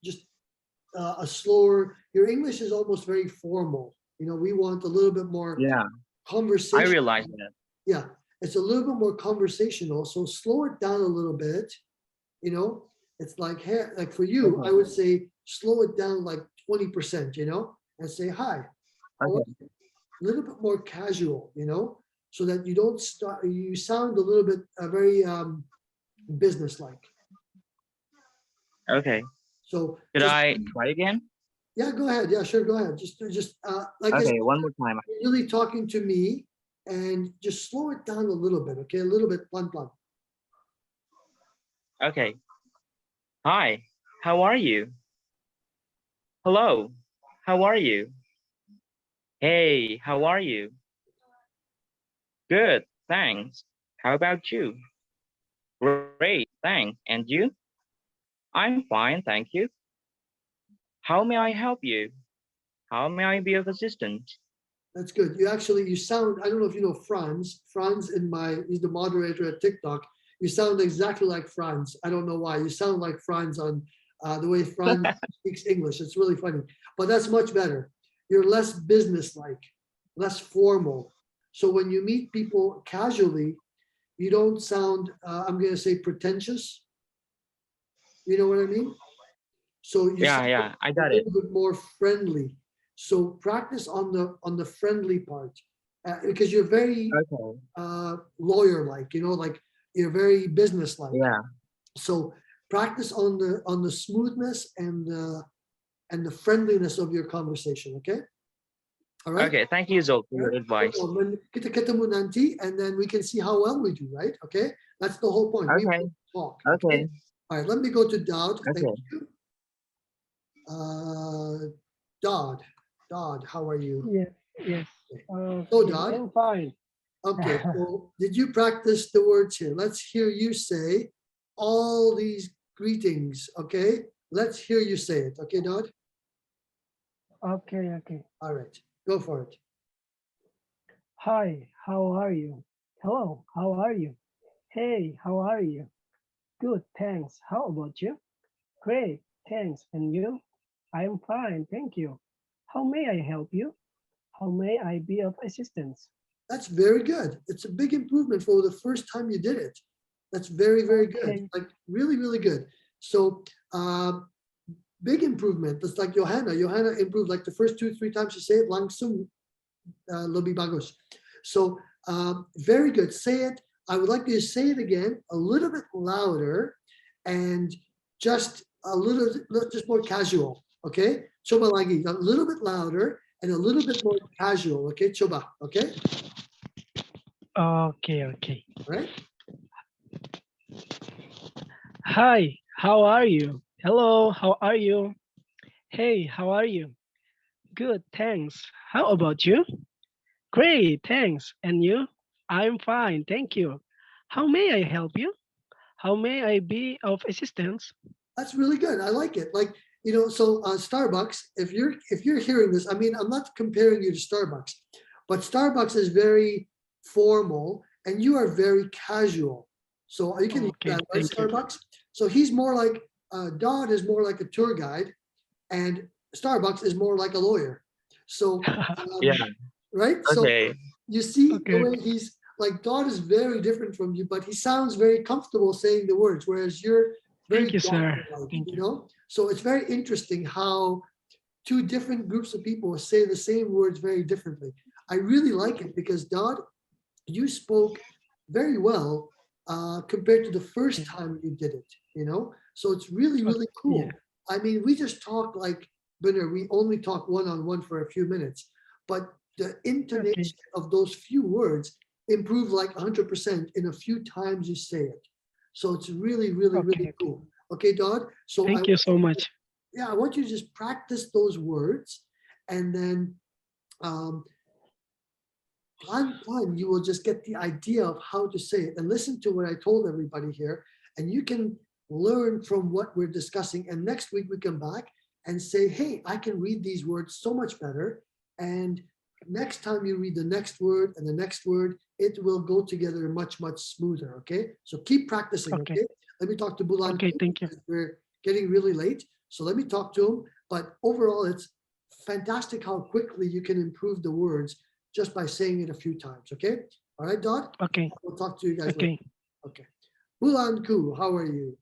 just a slower. Your English is almost very formal. You know, we want a little bit more Yeah, conversation. I realize that. Yeah, it's a little bit more conversational. So slow it down a little bit. You know, it's like like for you, I would say slow it down like 20%. You know, and say hi. How are Okay. you? A little bit more casual. You know, so that you don't start. You sound a little bit very businesslike. Okay. So Should just I try again? yeah, go ahead. Yeah, sure, go ahead. Just like I said, Okay, one more time. you're really talking to me, and just slow it down a little bit. Okay, a little bit, blunt. Okay. Hi, how are you? Hello, how are you? Hey, how are you? Good, thanks. How about you? Great, thanks. And you? I'm fine, thank you. How may I help you? How may I be of assistance? That's good. You sound, I don't know if you know Franz. Franz he's the moderator at TikTok. You sound exactly like Franz. I don't know why. You sound like Franz on the way Franz speaks English. It's really funny. But that's much better. You're less businesslike, less formal. So when you meet people casually, you don't sound, I'm going to say pretentious. You know what I mean? So you sound Yeah, I a got it. little bit more friendly. So practice on the friendly part because you're very Okay. lawyer-like, you know, like you're very business-like. Yeah. So practice on the smoothness and the friendliness of your conversation. Okay. All right. Okay, thank you, Zol, for your advice. So when kita ketemu nanti, and then we can see how well we do. Right. Okay. That's the whole point. We Okay. will talk. Okay. All right. Let me go to Dowd. Thank Okay. you. Dodd, how are you? Yes. So Okay, Dodd, I'm fine. okay, so did you practice the words here? Let's hear you say all these greetings, okay? Let's hear you say it, okay, Dodd? Okay. All right, go for it. Hi, how are you? Hello, how are you? Hey, how are you? Good, thanks. How about you? Great, thanks. And you? I'm fine, thank you. How may I help you? How may I be of assistance? That's very good. It's a big improvement for the first time you did it. That's very, very good. Okay. Like really, really good. So big improvement. That's like Johanna. Johanna improved like the first 2-3 times she say it, langsung lebih bagus. So very good. Say it. I would like you to say it again a little bit louder and just a little, just more casual. Okay. Coba lagi, a little bit louder and a little bit more casual. Okay. Coba. Okay. Okay, okay. All right. Hi, how are you? Hello, how are you? Hey, how are you? Good, thanks. How about you? Great, thanks. And you? I'm fine, thank you. How may I help you? How may I be of assistance? That's really good. I like it. Like, you know, so Starbucks, if you're hearing this, I mean, I'm not comparing you to Starbucks, but Starbucks is very formal and you are very casual. So you can use Okay, that, right, thank you. Starbucks? So he's more like, Dodd is more like a tour guide and Starbucks is more like a lawyer. So, Yeah. right? So Okay. you see the Okay. way he's like, Dodd is very different from you, but he sounds very comfortable saying the words, whereas you're very Thank you, sir. doctor-like, Thank you you. know? So it's very interesting how two different groups of people say the same words very differently. I really like it because Dodd, you spoke very well compared to the first time you did it, you know? So it's really, really cool. Yeah. I mean, we just talk like, Binner, we only talk one-on-one for a few minutes, but the intonation of those few words improve like 100% in a few times you say it. So it's really, really, really cool. Okay, Dodd? So Thank you so much. Yeah, I want you to just practice those words and then time you will just get the idea of how to say it and listen to what I told everybody here and you can learn from what we're discussing and next week we come back and say, hey, I can read these words so much better and next time you read the next word and the next word, it will go together much, much smoother, okay? So keep practicing, okay? Let me talk to Bulan. Okay, thank you. We're getting really late, so let me talk to him. But overall, it's fantastic how quickly you can improve the words just by saying it a few times, okay? All right, Dot? Okay. We'll talk to you guys Okay. later. Okay. Bulan Ku, how are you?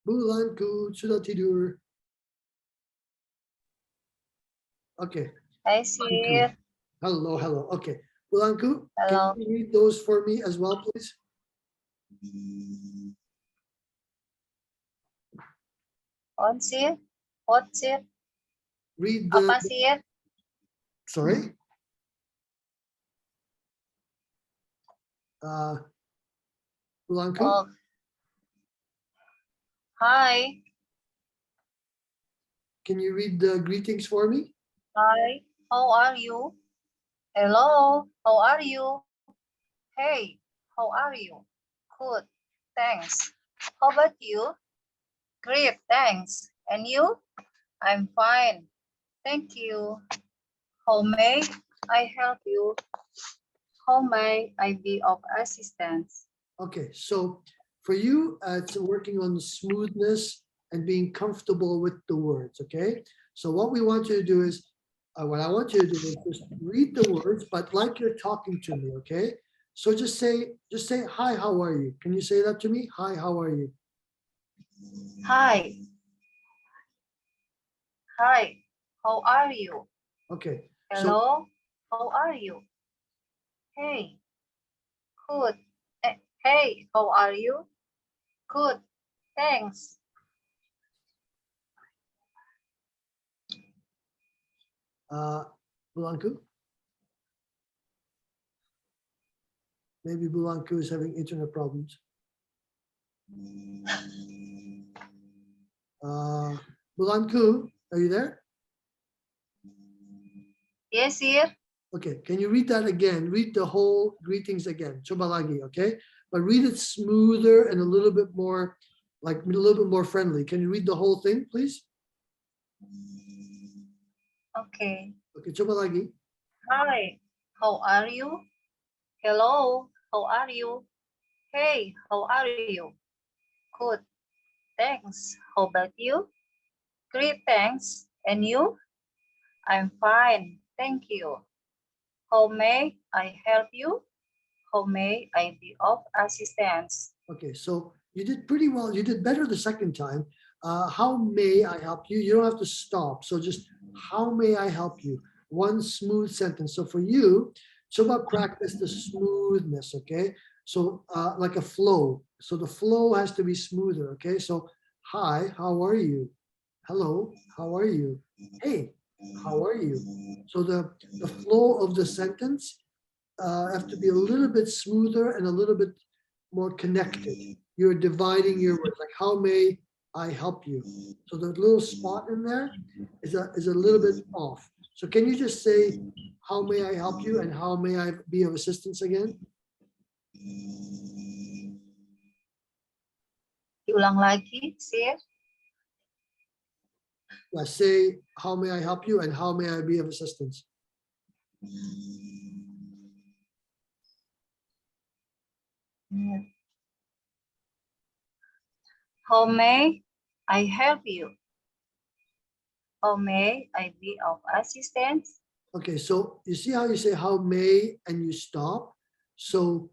Bulan Ku, sudah tidur. Okay. Hi, Sir. Hello, hello. Okay. Bulan Ku, Hello. can you read those for me as well, please? On, Sir. What, Sir? Read the. Apa, Sir? Sorry? Bulan Ku? Oh. Hi. Can you read the greetings for me? Hi. How are you? Hello. How are you? Hey. How are you? Good. Thanks. How about you? Great. Thanks. And you? I'm fine. Thank you. How may I help you? How may I be of assistance? Okay, so for you, it's working on the smoothness and being comfortable with the words, okay? So what we want you to do is, what I want you to do is just read the words, but like you're talking to me, okay? So just say, hi, how are you? Can you say that to me? Hi, how are you? Hi. Hi. How are you? Okay. Hello. How are you? Hey. Good. Hey, how are you? Good. Thanks. Bulanku? Maybe Bulanku is having internet problems. Bulanku, are you there? Yes, here. Okay, can you read that again? Read the whole greetings again. Coba lagi, okay? But read it smoother and a little bit more, like a little bit more friendly. Can you read the whole thing, please? Okay. Okay, coba lagi. Hi, how are you? Hello, how are you? Hey, how are you? Good. Thanks. How about you? Great, thanks. And you? I'm fine. Thank you. How may I help you? How may I be of assistance? Okay, so you did pretty well. You did better the second time. How may I help you? You don't have to stop. So just how may I help you? One smooth sentence. So for you, Choba practice the smoothness, okay? So like a flow. So the flow has to be smoother, okay? So hi, how are you? Hello, how are you? Hey, how are you? So the flow of the sentence have to be a little bit smoother and a little bit more connected. You're dividing your words, like how may I help you? So the little spot in there is a little bit off. So can you just say, how may I help you and how may I be of assistance again? Diulang lagi, sir. Yeah, say, how may I help you and how may I be of assistance? How may I help you? How may I be of assistance? Okay, so you see how you say how may and you stop. So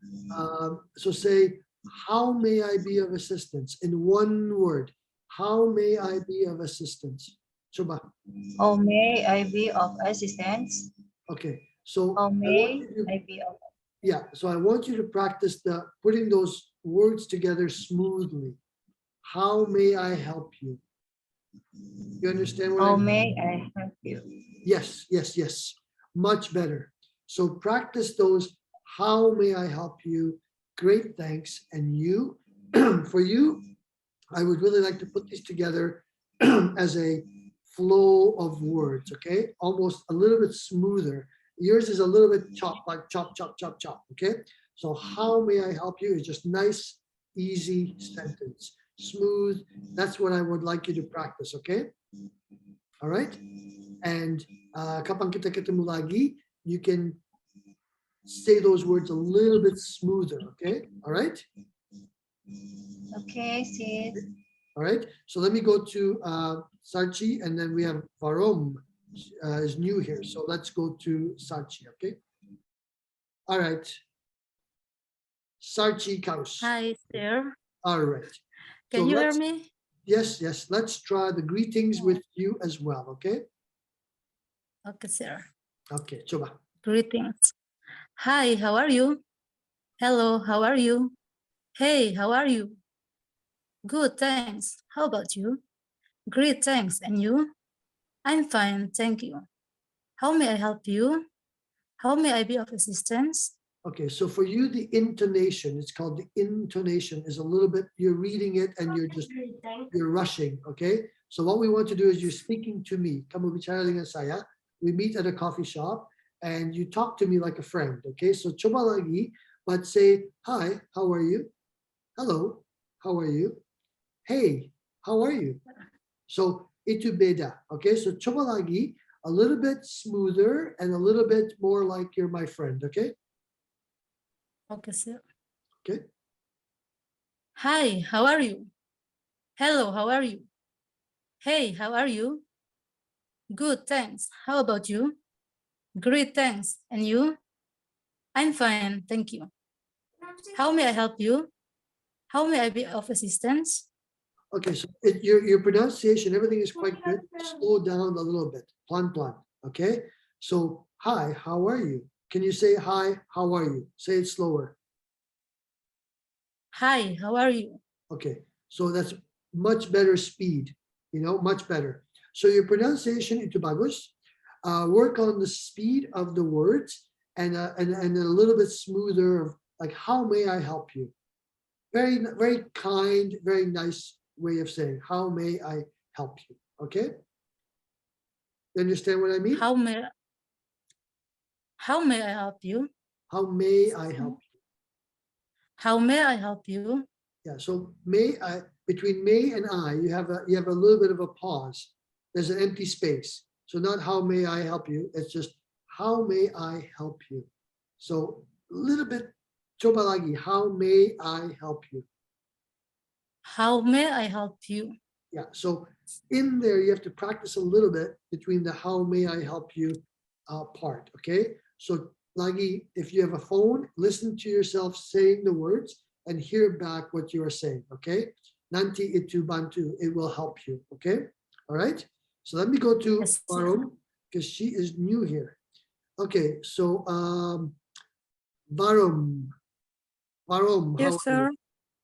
so say, how may I be of assistance in one word? How may I be of assistance? Coba. How may I be of assistance? Okay, so How I want may you to, I be of yeah, so I want you to practice the putting those words together smoothly. How may I help you? You understand what I How mean? may I help you? Yes, yes, yes. Much better. So practice those. How may I help you? Great, thanks. And you, for you, I would really like to put these together as a flow of words, okay? Almost a little bit smoother. Yours is a little bit chop, like chop, chop, chop, chop, okay? So how may I help you is just nice, easy sentence. Smooth. That's what I would like you to practice, okay? All right? And kapag kita ketemu lagi, you can say those words a little bit smoother, okay? All right? Okay, sis. All right, so let me go to Sarchi and then we have Varom is new here. So let's go to Sarchi, okay? All right. Sarchi Kaus. Hi, sir. All right. Can So you hear let's- me? Yes, yes. Let's try the greetings with you as well, okay? Okay, sir. Okay, coba. Greetings. Hi, how are you? Hello, how are you? Hey, how are you? Good, thanks. How about you? Great, thanks. And you? I'm fine, thank you. How may I help you? How may I be of assistance? Okay, so for you, the intonation, it's called the intonation, is a little bit, you're reading it and you're rushing, okay? So what we want to do is you're speaking to me. Kamu bicara dengan saya. We meet at a coffee shop and you talk to me like a friend, okay? So coba lagi, but say, hi, how are you? Hello, how are you? Hey, how are you? So itu beda, okay? So coba lagi, a little bit smoother and a little bit more like you're my friend, okay? Okay, sir. Okay. Hi, how are you? Hello, how are you? Hey, how are you? Good, thanks. How about you? Great, thanks. And you? I'm fine, thank you. How may I help you? How may I be of assistance? Okay, so your pronunciation, everything is quite good. Slow down a little bit, plan plan. Okay, so hi, how are you? Can you say hi, how are you? Say it slower. Hi, how are you? Okay, so that's much better speed, much better. So your pronunciation itu bagus. Work on the speed of the words and a little bit smoother of like, how may I help you? Very, very kind, very nice way of saying, how may I help you? Okay? You understand what I mean? How may I help you? How may I help you? How may I help you? Yeah, so may I, between may and I, you have a little bit of a pause. There's an empty space. So not how may I help you, it's just how may I help you? So a little bit, coba lagi, how may I help you? How may I help you? Yeah, so in there, you have to practice a little bit between the how may I help you part, okay? So lagi, if you have a phone, listen to yourself saying the words and hear back what you are saying, okay? Nanti itu bantu, it will help you, okay? All right, so let me go to Yes. Varom because she is new here. Okay, so Varom, how Yes, are sir. you?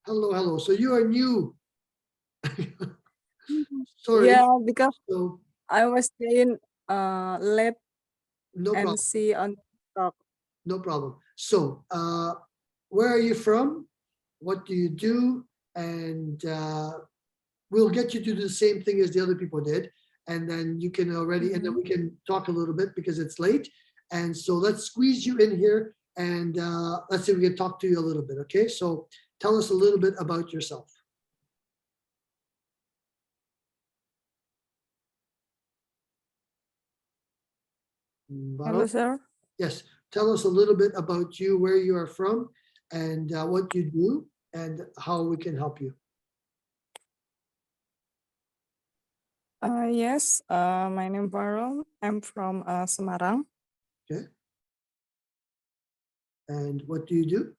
Hello. So you are new. Sorry. Yeah, because So I was staying late no problem. and see on TikTok. No problem. So where are you from? What do you do? And we'll get you to do the same thing as the other people did. And then you can already, and then we can talk a little bit because it's late. And so let's squeeze you in here and let's see if we can talk to you a little bit. Okay, so tell us a little bit about yourself. Hello, Baro? sir. Yes, tell us a little bit about you, where you are from, and what you do, and how we can help you. Yes, my name is Varom. I'm from Semarang. Okay. And what do you do?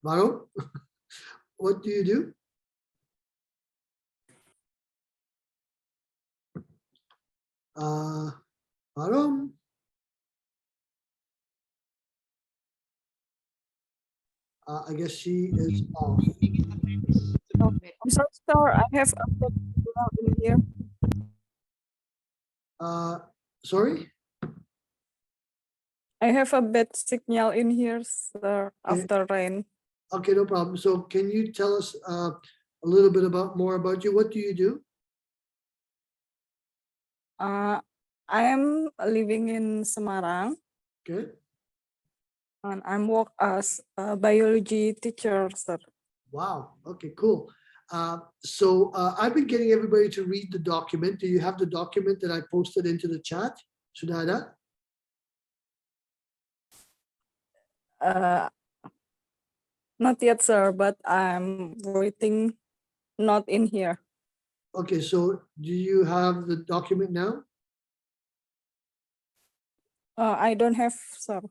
Baro, what do you do? Barom. I guess she is off. I'm sorry, sir. I have a bad signal in here. Sorry? I have a bad signal in here, sir, Okay. after rain. Okay, no problem. So can you tell us a little bit more about you? What do you do? I am living in Semarang. Okay. And I'm work as a biology teacher, sir. Wow. Okay, cool. So I've been getting everybody to read the document. Do you have the document that I posted into the chat? Sudah ada? Not yet, sir, but I'm waiting. Not in here. Okay, so do you have the document now? I don't have, sir.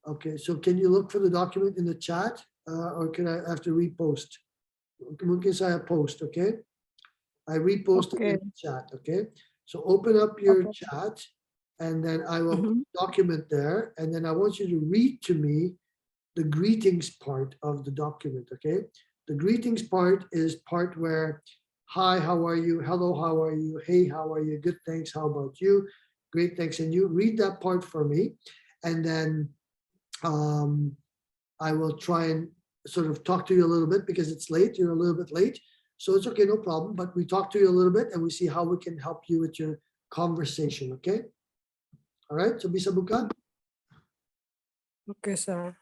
Okay, so can you look for the document in the chat or can I have to repost? Mungkin saya post, okay? I reposted in the chat, okay? So open up your chat and then I will put the document there and then I want you to read to me the greetings part of the document, okay? The greetings part is part where, hi, how are you? Hello, how are you? Hey, how are you? Good, thanks. How about you? Great, thanks. And you read that part for me. And then I will try and sort of talk to you a little bit because it's late. You're a little bit late. So it's okay, no problem. But we talk to you a little bit and we see how we can help you with your conversation, okay? All right, so bisa buka? Okay, sir.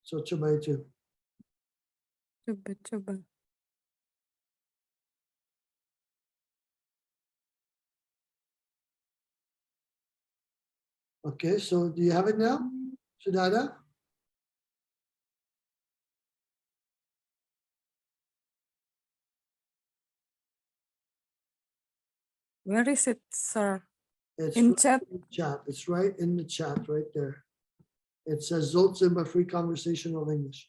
So coba itu. Coba. Okay, so do you have it now? Sudah ada? Where is it, sir? It's In right chat? in the chat. It's right in the chat right there. It says Zoltzimba Free Conversational English.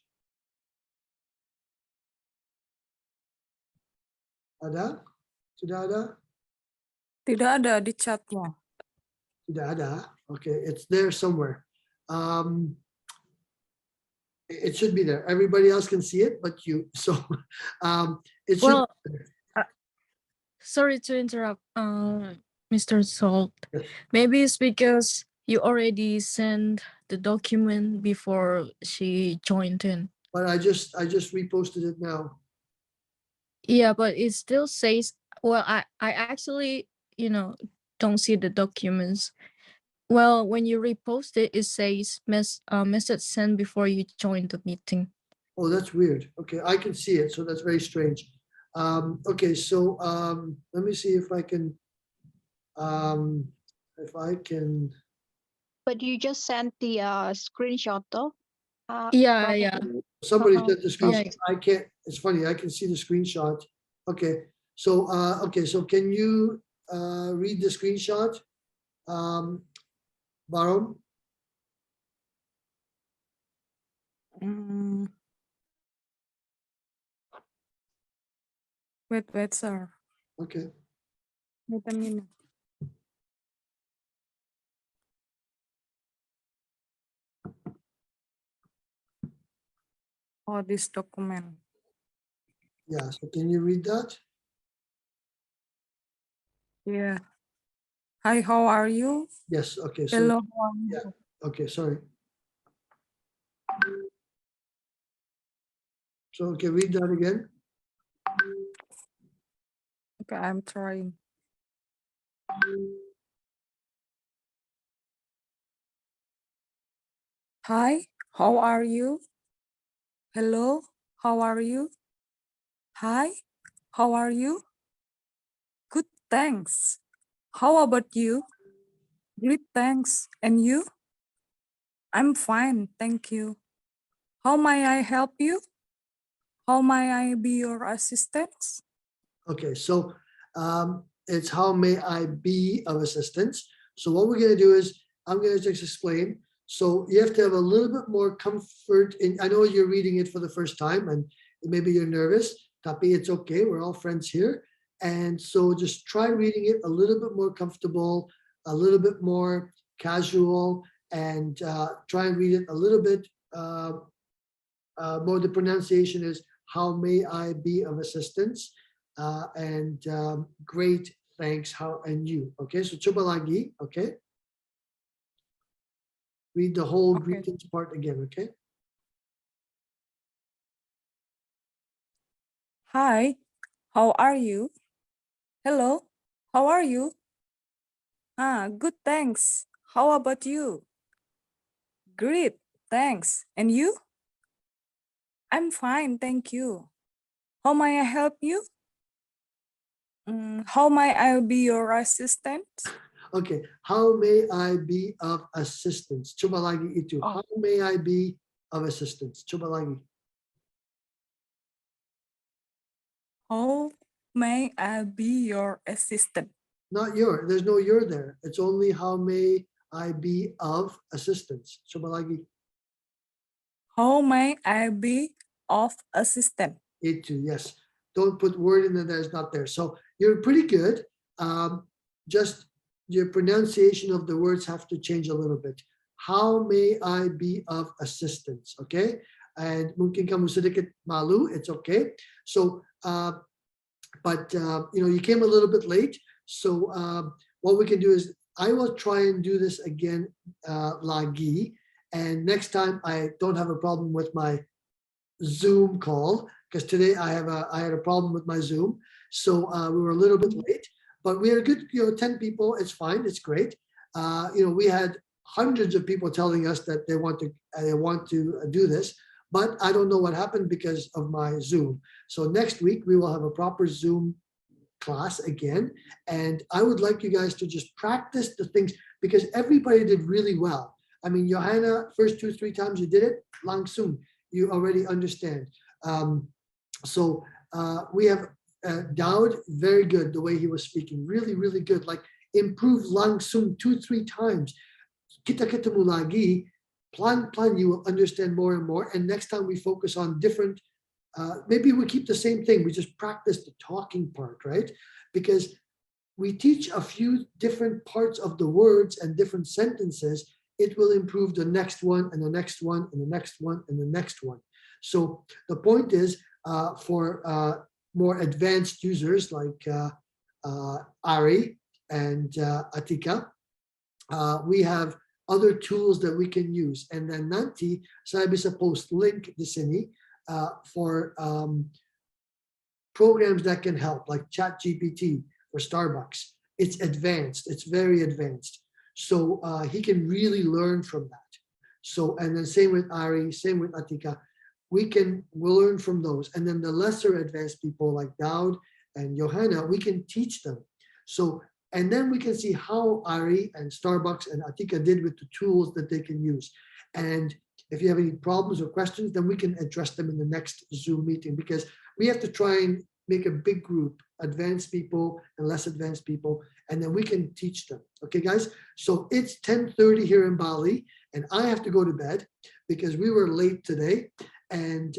Ada? Sudah ada? Tidak ada di chatnya. Sudah ada? Okay, it's there somewhere. It should be there. Everybody else can see it, but you. So it should. Well, Sorry to interrupt, Mr. Salt. Yes. Maybe it's because you already sent the document before she joined in. But I just reposted it now. Yeah, but it still says, well, I actually, don't see the documents. Well, when you repost it, it says message sent before you joined the meeting. Oh, that's weird. Okay, I can see it, so that's very strange. Okay, so let me see if I can. But you just sent the screenshot though. Yeah, yeah. Somebody Uh-huh. sent the screenshot. Yeah. I can't, it's funny, I can see the screenshot. Okay, so can you read the screenshot? Barom? Mm. Wait, sir. Okay. Wait a minute. Oh, this document. Yeah, so can you read that? Yeah. Hi, how are you? Yes, okay, so, Hello, how are you? yeah. Okay, sorry. So, okay, read that again. Okay, I'm trying. Hi, how are you? Hello, how are you? Hi, how are you? Good, thanks. How about you? Great, thanks. And you? I'm fine, thank you. How may I help you? How may I be your assistant? Okay, so it's how may I be of assistance. So what we're going to do is I'm going to just explain. So you have to have a little bit more comfort in, I know you're reading it for the first time and maybe you're nervous. Tapi, it's okay. We're all friends here. And so just try reading it a little bit more comfortable, a little bit more casual, and try and read it a little bit more. The pronunciation is how may I be of assistance, and great, thanks, how, and you. Okay, so coba lagi, okay? Read the whole Okay. greetings part again, okay? Hi, how are you? Hello, how are you? Good, thanks. How about you? Great, thanks. And you? I'm fine, thank you. How may I help you? How may I be your assistant? Okay, how may I be of assistance? Coba lagi itu. Oh. How may I be of assistance? Coba lagi. How may I be your assistant? Not your, there's no your there. It's only how may I be of assistance. Coba lagi. How may I be of assistant? Itu, yes. Don't put word in there that's not there. So you're pretty good. Just your pronunciation of the words have to change a little bit. How may I be of assistance? Okay. And mungkin kamu sedikit malu, it's okay. So, you came a little bit late. So what we can do is I will try and do this again lagi. And next time I don't have a problem with my Zoom call, because today I had a problem with my Zoom. So we were a little bit late, but we had a good, 10 people. It's fine. It's great. We had hundreds of people telling us that they want to do this, but I don't know what happened because of my Zoom. So next week we will have a proper Zoom class again. And I would like you guys to just practice the things because everybody did really well. I mean, Johanna, first 2-3 times you did it, langsung, you already understand. So we have Daud, very good the way he was speaking, really, really good. Like improve langsung 2-3 times. Kita ketemu lagi, plan, you will understand more and more. And next time we focus on different, maybe we keep the same thing. We just practice the talking part, right? Because we teach a few different parts of the words and different sentences, it will improve the next one and the next one and the next one and the next one. So the point is for more advanced users like Ari and Atika, we have other tools that we can use. And then nanti saya bisa post link di sini for programs that can help, like ChatGPT for Starbucks. It's advanced. It's very advanced. So he can really learn from that. So, and then same with Ari, same with Atika. We'll learn from those. And then the lesser advanced people like Daud and Johanna, we can teach them. So, and then we can see how Ari and Starbucks and Atika did with the tools that they can use. And If you have any problems or questions, then we can address them in the next Zoom meeting, because we have to try and make a big group, advanced people and less advanced people, and then we can teach them. Okay, guys? So it's 10:30 here in Bali, and I have to go to bed because we were late today. And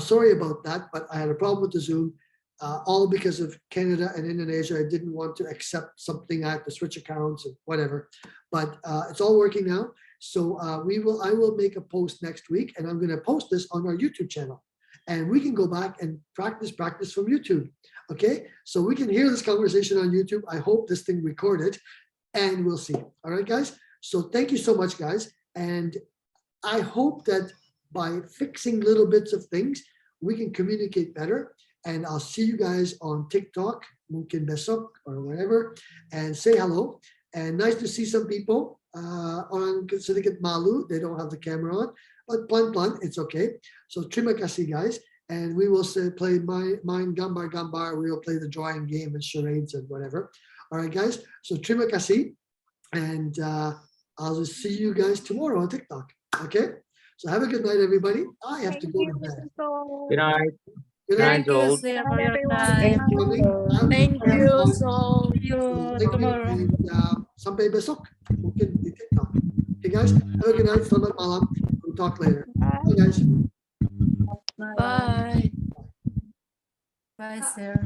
sorry about that, but I had a problem with the Zoom, all because of Canada and Indonesia. I didn't want to accept something. I had to switch accounts and whatever, but it's all working now. So I will make a post next week, and I'm going to post this on our YouTube channel, and we can go back and practice from YouTube. Okay, so we can hear this conversation on YouTube. I hope this thing recorded, and we'll see. All right, guys. So thank you so much, guys, and I hope that by fixing little bits of things, we can communicate better. And I'll see you guys on TikTok, mungkin besok or whatever, and say hello. And nice to see some people. Orang sedikit malu, they don't have the camera on, but pelan-pelan, it's okay. So terima kasih, guys. And we will play main gambar-gambar. We will play the drawing game and charades and whatever. All right, guys. So terima kasih. And I'll just see you guys tomorrow on TikTok. Okay? So have a good night, everybody. I have to go to bed. Good night. Good night. Thank you, sir, for your time. Thank you, so. See you tomorrow. Sampai besok mungkin di TikTok. Okay, guys. Have a good night. Selamat malam. We'll talk later. Bye, guys. Bye. Bye, sir.